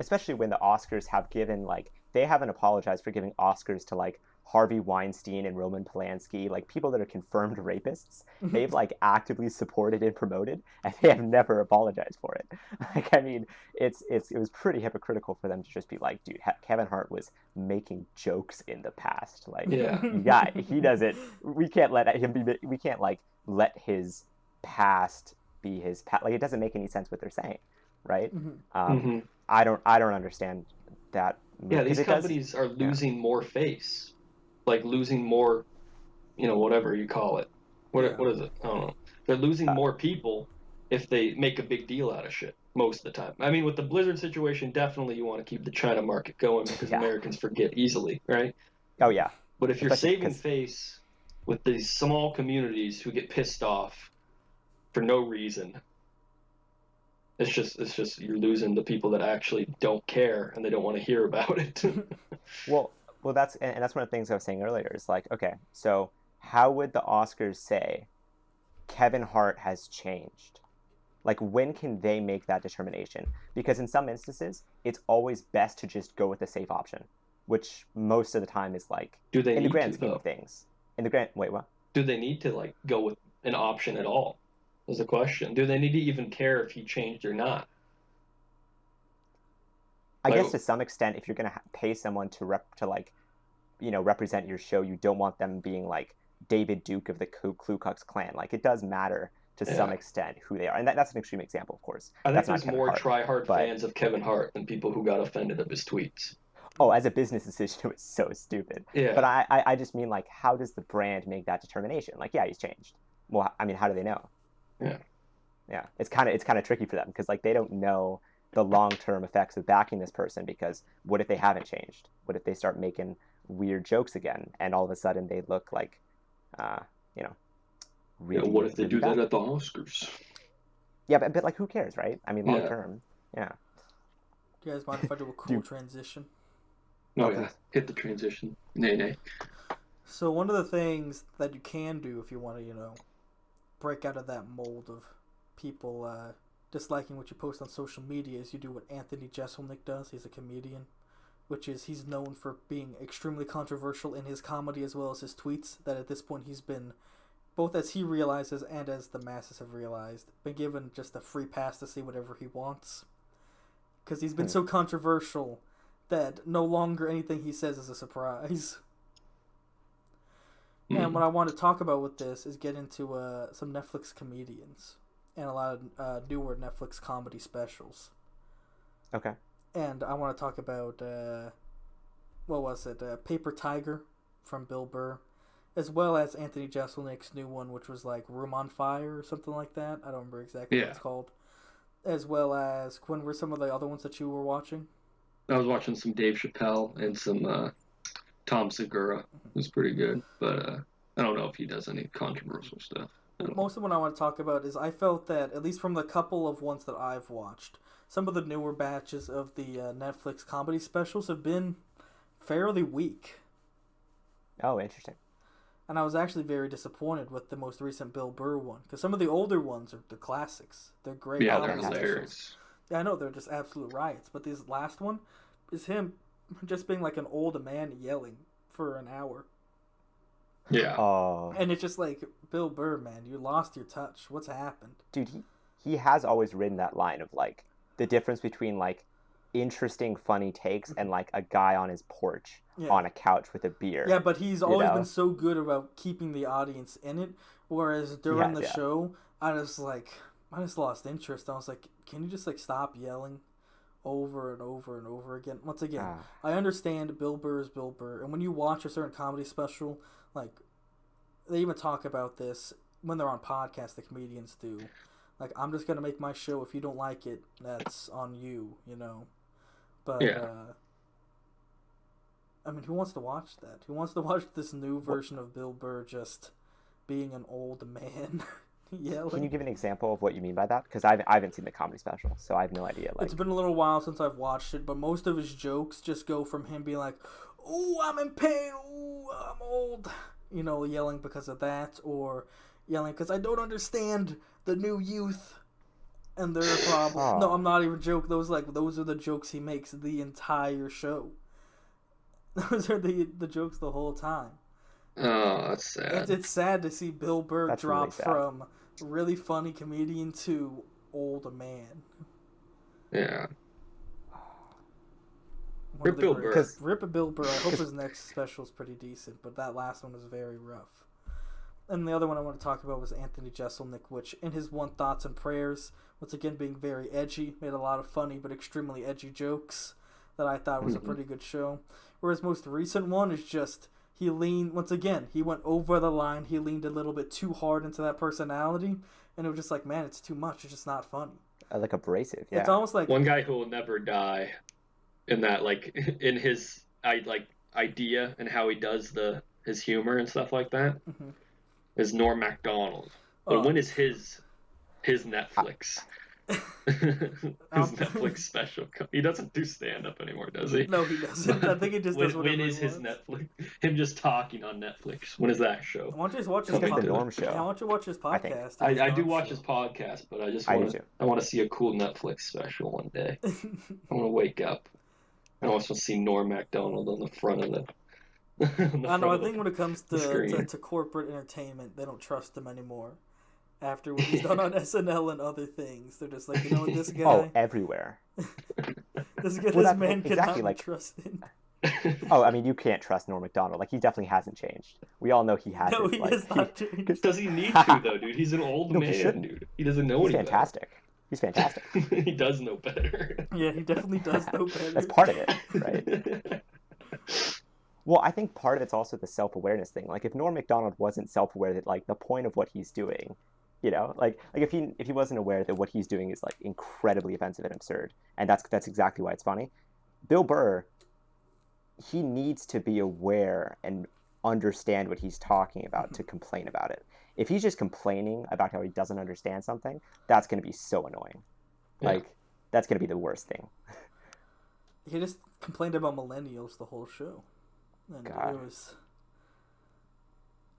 Especially when the Oscars have given, like, they haven't apologized for giving Oscars to like Harvey Weinstein and Roman Polanski, like people that are confirmed rapists. They've like actively supported and promoted, and they have never apologized for it. Like, I mean, it was pretty hypocritical for them to just be like, dude, Kevin Hart was making jokes in the past. Like, Yeah. you got, he doesn't. We can't let him be. We can't like let his past be his past. Like, it doesn't make any sense what they're saying, right? Mhm. Mm-hmm. I don't understand that. Yeah, these 'cause it companies are yeah. losing more face, like losing more, whatever you call it. What Yeah. what is it? I don't know. They're losing more people if they make a big deal out of shit most of the time. I mean, with the Blizzard situation, definitely you want to keep the China market going because Yeah. Americans forget easily, right? Oh yeah. But if you're Especially saving 'cause- face with these small communities who get pissed off for no reason, it's just you're losing the people that actually don't care and they don't want to hear about it. Well, that's and that's one of the things I was saying earlier. Is like, okay, so how would the Oscars say Kevin Hart has changed? Like, when can they make that determination? Because in some instances, it's always best to just go with the safe option, which most of the time is like, Do they in the need grand to, scheme though? of things. In the grand, wait, what? Do they need to like go with an option at all? Is the question. Do they need to even care if he changed or not? I Like- guess to some extent, if you're gonna pay someone to represent your show, you don't want them being like David Duke of the Ku Klux Klan. Like, it does matter to some Yeah. extent who they are, and that's an extreme example, of course. I think That's not there's Kevin more Hart, try-hard but- fans of Kevin Hart than people who got offended of his tweets. Oh, as a business decision, it was so stupid. Yeah. But I just mean, like, how does the brand make that determination? Like, yeah, he's changed. Well, I mean, how do they know? Yeah. Yeah, it's kind of tricky for them because like they don't know the long-term effects of backing this person, because what if they haven't changed? What if they start making weird jokes again and all of a sudden they look like, really? What if they really do bad? that at the Oscars? Yeah, but like, who cares, right? I mean, long term, yeah. Do you guys mind if I do a cool transition? Oh, Oh, yeah. please. Hit the transition. Nay. So one of the things that you can do if you want to, break out of that mold of people disliking what you post on social media is you do what Anthony Jeselnik does. He's a comedian, which is he's known for being extremely controversial in his comedy as well as his tweets, that at this point he's been, both as he realizes and as the masses have realized, been given just a free pass to say whatever he wants. Because he's been so controversial that no longer anything he says is a surprise. And what I want to talk about with this is get into some Netflix comedians and a lot of newer Netflix comedy specials. Okay. And I want to talk about, what was it, Paper Tiger from Bill Burr, as well as Anthony Jeselnik's new one, which was like Room on Fire or something like that. I don't remember exactly what it's called. As well as, when were some of the other ones that you were watching? I was watching some Dave Chappelle and some Tom Segura. It was pretty good, but I don't know if he does any controversial stuff. Most of what I want to talk about is I felt that, at least from the couple of ones that I've watched, some of the newer batches of the Netflix comedy specials have been fairly weak. Oh, interesting. And I was actually very disappointed with the most recent Bill Burr one, because some of the older ones are the classics. They're great. Yeah, comedy they're specials. hilarious. Yeah, I know, they're just absolute riots. But this last one is him just being like an old man yelling for an hour. Yeah. Oh, And it's just like, Bill Burr, man, you lost your touch. What's happened? dude, he has always ridden that line of like the difference between like interesting, funny takes and like a guy on his porch on a couch with a beer. Yeah, but he's always know? been so good about keeping the audience in it. Whereas during the show, I just lost interest. I was like, can you just like stop yelling over and over and over again? Once again, I understand Bill Burr is Bill Burr, and when you watch a certain comedy special, like they even talk about this when they're on podcasts, the comedians do. Like, I'm just gonna make my show. If you don't like it, that's on you, you know. But I mean, who wants to watch that? Who wants to watch this new version of Bill Burr just being an old man yelling? Can you give an example of what you mean by that? Because I haven't seen the comedy special, so I have no idea. Like, it's been a little while since I've watched it, but most of his jokes just go from him being like, "Ooh, I'm in pain. Ooh, I'm old," you know, yelling because of that, or yelling because I don't understand the new youth and their problem. No, I'm not even joking. Those are the jokes he makes the entire show. Those are the jokes the whole time. Oh, that's sad. It's sad to see Bill Burr drop from really funny comedian to old man. Yeah. Rip Bill Burr. Rip Bill Burr. I hope his next special is pretty decent, but that last one was very rough. And the other one I want to talk about was Anthony Jeselnik, which in his one Thoughts and Prayers, once again being very edgy, made a lot of funny but extremely edgy jokes that I thought was a pretty good show. Whereas most recent one is just, he went over the line, he leaned a little bit too hard into that personality, and it was just like, man, it's too much, it's just not funny. Like abrasive, yeah. It's almost like... One guy who will never die in that, like, in his, idea and how he does his humor and stuff like that, is Norm Macdonald. But when is his Netflix? His Netflix special. He doesn't do stand-up anymore, does he? No, he doesn't. I think he just does whatever When is his Netflix? Him just talking on Netflix. When is that show? Why don't you just watch his podcast? The Norm Show. Yeah, why don't you watch his podcast? I do watch his podcast, but I want to see a cool Netflix special one day. I want to wake up. I also see Norm Macdonald on the front of the... I know. I think when it comes to corporate entertainment, they don't trust him anymore. After what he's done on SNL and other things, they're just like, you know what, this guy... Oh, everywhere. this man cannot be trusted. Oh, I mean, you can't trust Norm Macdonald. Like, he definitely hasn't changed. We all know he hasn't. No, he has not changed. Does he need to, though, dude? He's an old man, dude. He doesn't know anything. He's fantastic. He does know better. Yeah, he definitely does know better. That's part of it, right? Well, I think part of it's also the self-awareness thing. Like, if Norm Macdonald wasn't self-aware that, like, the point of what he's doing... You know, like if he wasn't aware that what he's doing is like incredibly offensive and absurd, and that's exactly why it's funny. Bill Burr, he needs to be aware and understand what he's talking about to complain about it. If he's just complaining about how he doesn't understand something, that's going to be so annoying. Yeah. Like, that's going to be the worst thing. He just complained about millennials the whole show, and God. It was...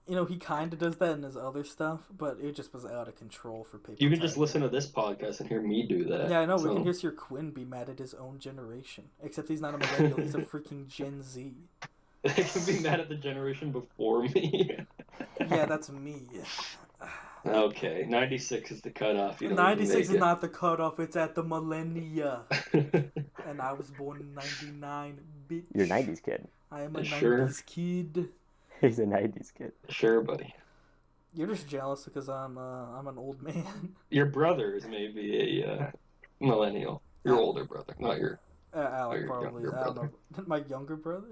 You know, he kind of does that in his other stuff, but it just was out of control for people. You can just listen to this podcast and hear me do that. Yeah, I know. We can just hear Quinn be mad at his own generation. Except he's not a millennial. He's a freaking Gen Z. They can be mad at the generation before me. Yeah, that's me. Okay, 96 is the cutoff. 96 is not the cutoff. It's at the millennia. And I was born in 99, bitch. You're a 90s kid. I am a 90s kid. He's a 90s kid. Sure, buddy. You're just jealous because I'm an old man. Your brother is maybe a millennial. Your older brother, not your... Alec, probably. I don't know. My younger brother?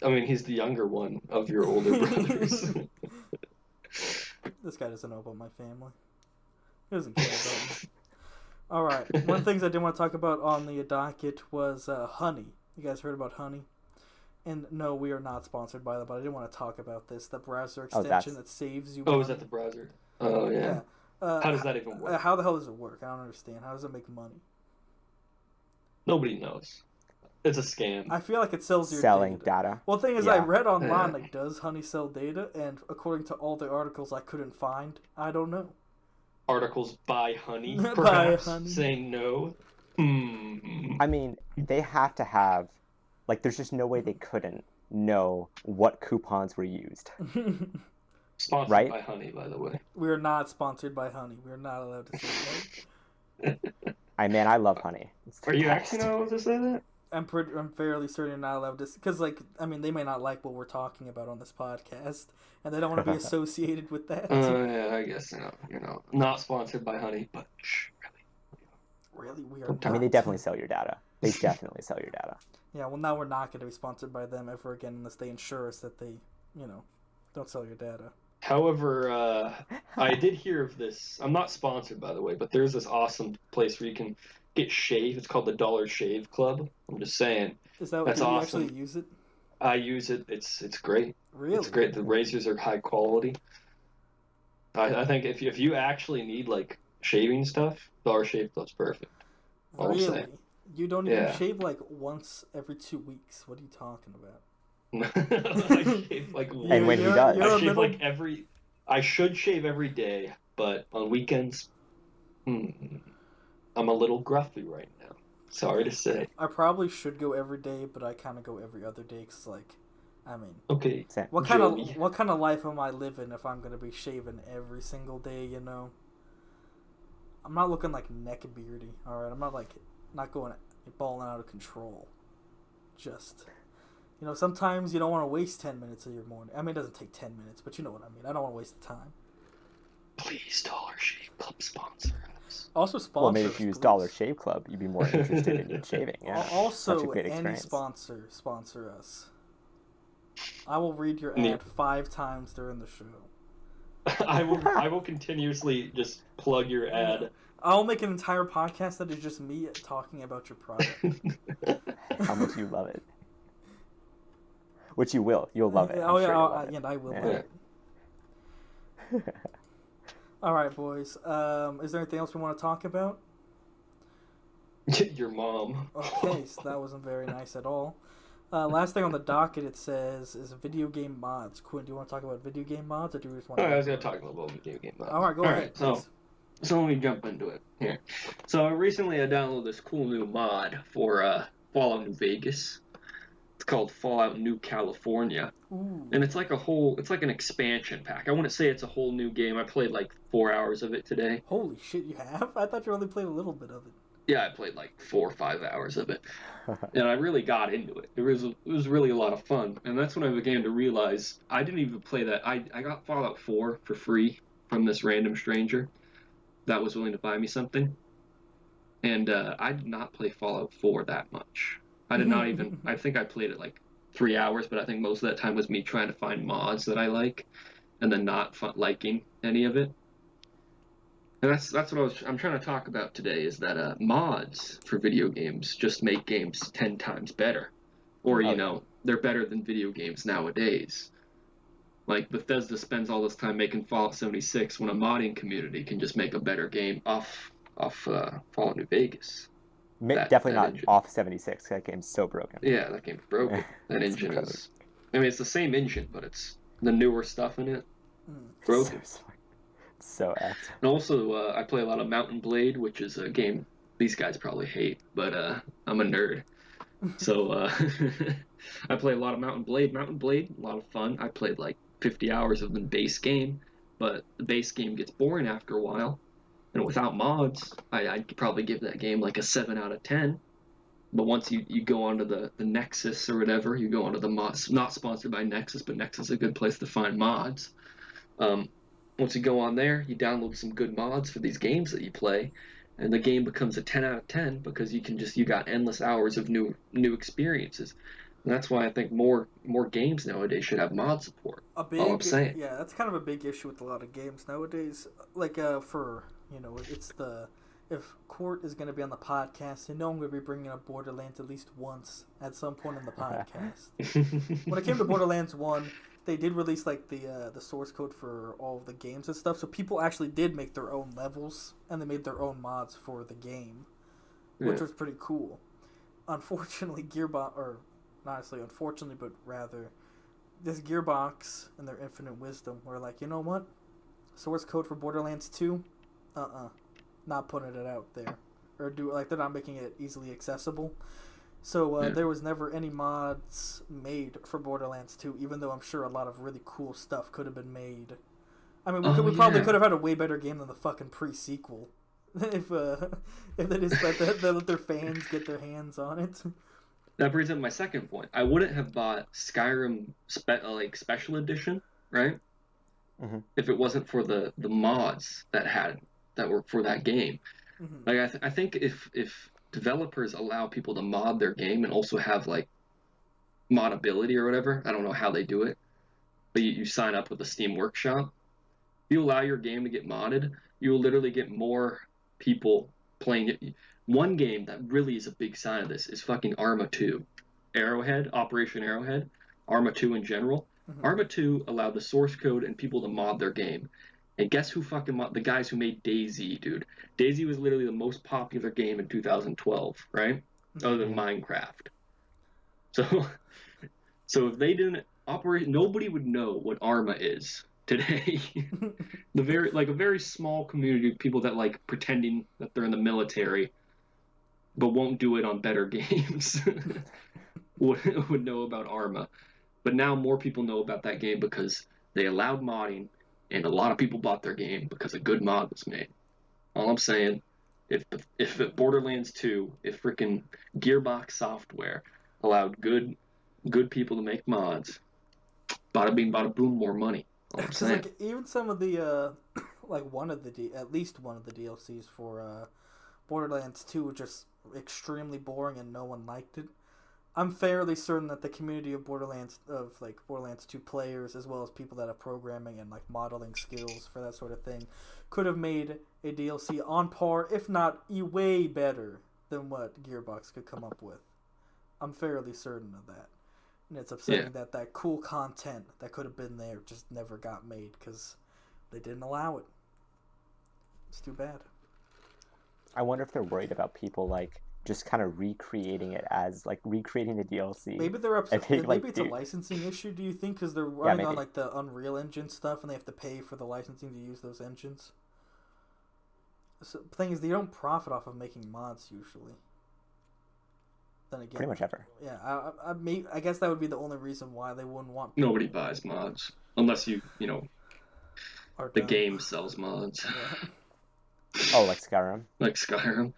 I mean, he's the younger one of your older brothers. This guy doesn't know about my family. He doesn't care about me. Alright, one of the things I did want to talk about on the docket was Honey. You guys heard about Honey? And no, we are not sponsored by them, but I did want to talk about this. The browser extension that saves you money. Oh, is that the browser? Oh, yeah. How does that even work? How the hell does it work? I don't understand. How does it make money? Nobody knows. It's a scam. I feel like it sells your selling data. Well, the thing is, I read online, like, does Honey sell data? And according to all the articles I couldn't find, I don't know. Articles by Honey, perhaps, by Honey. saying no? I mean, they have to have Like, there's just no way they couldn't know what coupons were used. Sponsored Right? by Honey, by the way. We are not sponsored by Honey. We are not allowed to say that. I love Honey. It's the Are you best. actually not allowed to say that? I'm fairly certain you're not allowed to, because like I mean they may not like what we're talking about on this podcast, and they don't want to be associated with that. Yeah, I guess not sponsored by Honey, but Really, we are. I mean, they not. definitely sell your data. They definitely sell your data. Yeah, well now we're not going to be sponsored by them ever again unless they ensure us that they, don't sell your data. However, I did hear of this. I'm not sponsored, by the way, but there's this awesome place where you can get shave. It's called the Dollar Shave Club. I'm just saying. Is that That's do you awesome. actually use it? I use it. It's great. Really? It's great. The razors are high quality. I think if you actually need like shaving stuff, Dollar Shave Club's perfect. All I'm Really? saying. You don't even Yeah. shave like once every 2 weeks. What are you talking about? I shave like And when he You're- does, you're I a shave little- like every. I should shave every day, but on weekends, I'm a little gruffy right now. Sorry to say. I probably should go every day, but I kind of go every other day because, like, I mean, Okay. what Joey. kind of life am I living if I'm gonna be shaving every single day? I'm not looking like neck beardy. All right, I'm not going balling out of control. Just. Sometimes you don't want to waste 10 minutes of your morning. I mean, it doesn't take 10 minutes, but you know what I mean. I don't want to waste the time. Please, Dollar Shave Club sponsor us. Also, sponsor. well, maybe if us, you use please. Dollar Shave Club, you'd be more interested in shaving. Yeah. Also, Such a great any experience. sponsor us. I will read your Yeah. ad 5 times during the show. I will continuously just plug your ad. I'll make an entire podcast that is just me talking about your product. How much you love it. Which you will. You'll love it. I'm Oh yeah, sure you'll love it. and I will Yeah. love it. All right, boys. Is there anything else we want to talk about? Your mom. Okay, so that wasn't very nice at all. Last thing on the docket, it says, is video game mods. Quinn, do you want to talk about video game mods, or do you just want to... I was going to talk a little about video game mods. All right, go ahead. So let me jump into it here. So recently I downloaded this cool new mod for Fallout New Vegas. It's called Fallout New California. Ooh. And it's like an expansion pack. I wouldn't say it's a whole new game. I played like 4 hours of it today. Holy shit, you have? I thought you only played a little bit of it. Yeah, I played like 4 or 5 hours of it. And I really got into it. It was really a lot of fun. And that's when I began to realize I didn't even play that. I got Fallout 4 for free from this random stranger that was willing to buy me something. And I did not play Fallout 4 that much. I did not even, I think I played it like 3 hours, but I think most of that time was me trying to find mods that I like and then not liking any of it. And that's what I'm trying to talk about today is that mods for video games just make games 10 times better. Or, they're better than video games nowadays. Like, Bethesda spends all this time making Fallout 76 when a modding community can just make a better game off Fallout New Vegas. Definitely not engine. off 76. That game's so broken. Yeah, that game's broken. That It's engine broken. is... I mean, it's the same engine, but it's the newer stuff in it. Broken. So apt. And also, I play a lot of Mountain Blade, which is a game these guys probably hate, but I'm a nerd. So I play a lot of Mountain Blade. Mountain Blade, a lot of fun. I played like 50 hours of the base game, but the base game gets boring after a while. And without mods, I'd probably give that game like a 7 out of 10. But once you go onto the Nexus or whatever, you go onto the mods, not sponsored by Nexus, but Nexus is a good place to find mods. Once you go on there, you download some good mods for these games that you play, and the game becomes a 10 out of 10 because you got endless hours of new experiences. And that's why I think more games nowadays should have mod support. All I'm saying. Yeah, that's kind of a big issue with a lot of games nowadays. Like if Court is going to be on the podcast, I'm going to be bringing up Borderlands at least once at some point in the podcast. When it came to Borderlands 1, they did release like the source code for all of the games and stuff, so people actually did make their own levels and they made their own mods for the game, which was pretty cool. Unfortunately, but rather, this Gearbox and their infinite wisdom were like, you know what? Source code for Borderlands 2? Not putting it out there. Or they're not making it easily accessible. So Yeah. there was never any mods made for Borderlands 2, even though I'm sure a lot of really cool stuff could have been made. I mean, we probably could have had a way better game than the fucking pre-sequel. if they just let their fans get their hands on it. That brings up my second point. I wouldn't have bought Skyrim Special Edition, right? Mhm. If it wasn't for the mods that were for that game. Mhm. Like I think if developers allow people to mod their game and also have like modability or whatever, I don't know how they do it, but you sign up with the Steam Workshop. You allow your game to get modded, you will literally get more people playing it. One game that really is a big sign of this is fucking Arma 2. Operation Arrowhead, Arma 2 in general. Mhm. Arma 2 allowed the source code and people to mod their game. And guess who the guys who made DayZ, dude. DayZ was literally the most popular game in 2012, right? Other than Minecraft. So if they didn't operate, nobody would know what Arma is today. A very small community of people that like pretending that they're in the military but won't do it on better games would know about Arma. But now more people know about that game because they allowed modding and a lot of people bought their game because a good mod was made. All I'm saying, if Borderlands 2, if freaking Gearbox Software allowed good people to make mods, bada bing, bada boom, more money. All I'm saying. Like even some of the at least one of the DLCs for Borderlands 2 was just extremely boring and no one liked it. I'm fairly certain that the community of Borderlands 2 players, as well as people that have programming and like modeling skills for that sort of thing, could have made a DLC on par, if not way better than what Gearbox could come up with. I'm fairly certain of that. And it's upsetting that cool content that could have been there just never got made because they didn't allow it. It's too bad. I wonder if they're worried about people like just kind of recreating it as like recreating the DLC. Maybe they're upset. Think, maybe it's a licensing issue. Do you think because they're running on like the Unreal Engine stuff and they have to pay for the licensing to use those engines? So the thing is, they don't profit off of making mods usually. Then again, pretty much ever. Yeah, I guess that would be the only reason why they wouldn't want. Nobody buys mods unless the game sells mods. Yeah. Oh, like Skyrim. Like Skyrim.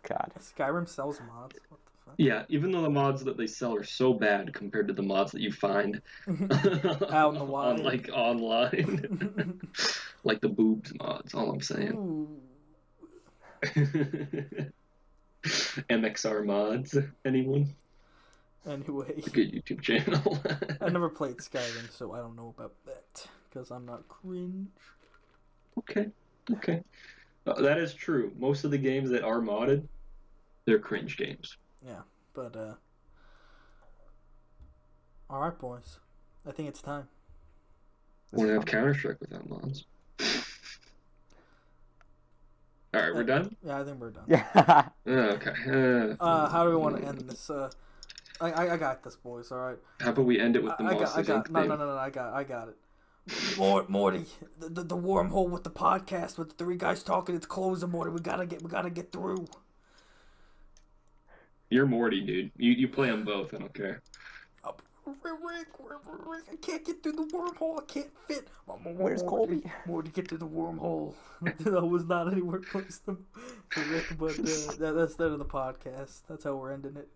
God. Skyrim sells mods. What the fuck? Yeah, even though the mods that they sell are so bad compared to the mods that you find out in the wild, like online, like the boobs mods. All I'm saying. Ooh. MXR mods. Anyone? Anyway, a good YouTube channel. I never played Skyrim, so I don't know about that because I'm not cringe. Okay. That is true. Most of the games that are modded, they're cringe games. Yeah, but all right, boys. I think it's time. Want to have Counter-Strike without mods? All right, we're done? Yeah, I think we're done. Yeah. Okay. How do we want to end this? I got this, boys. All right. How about we end it with the Monsters Inc. theme? No. I got it. Morty, the wormhole with the podcast with the three guys talking. It's closing, Morty. We gotta get through. You're Morty, dude. You play them both. I don't care. Rick, I can't get through the wormhole. I can't fit. Where's Colby? Morty, get through the wormhole. I was not anywhere close to Rick, but that's the end of the podcast. That's how we're ending it.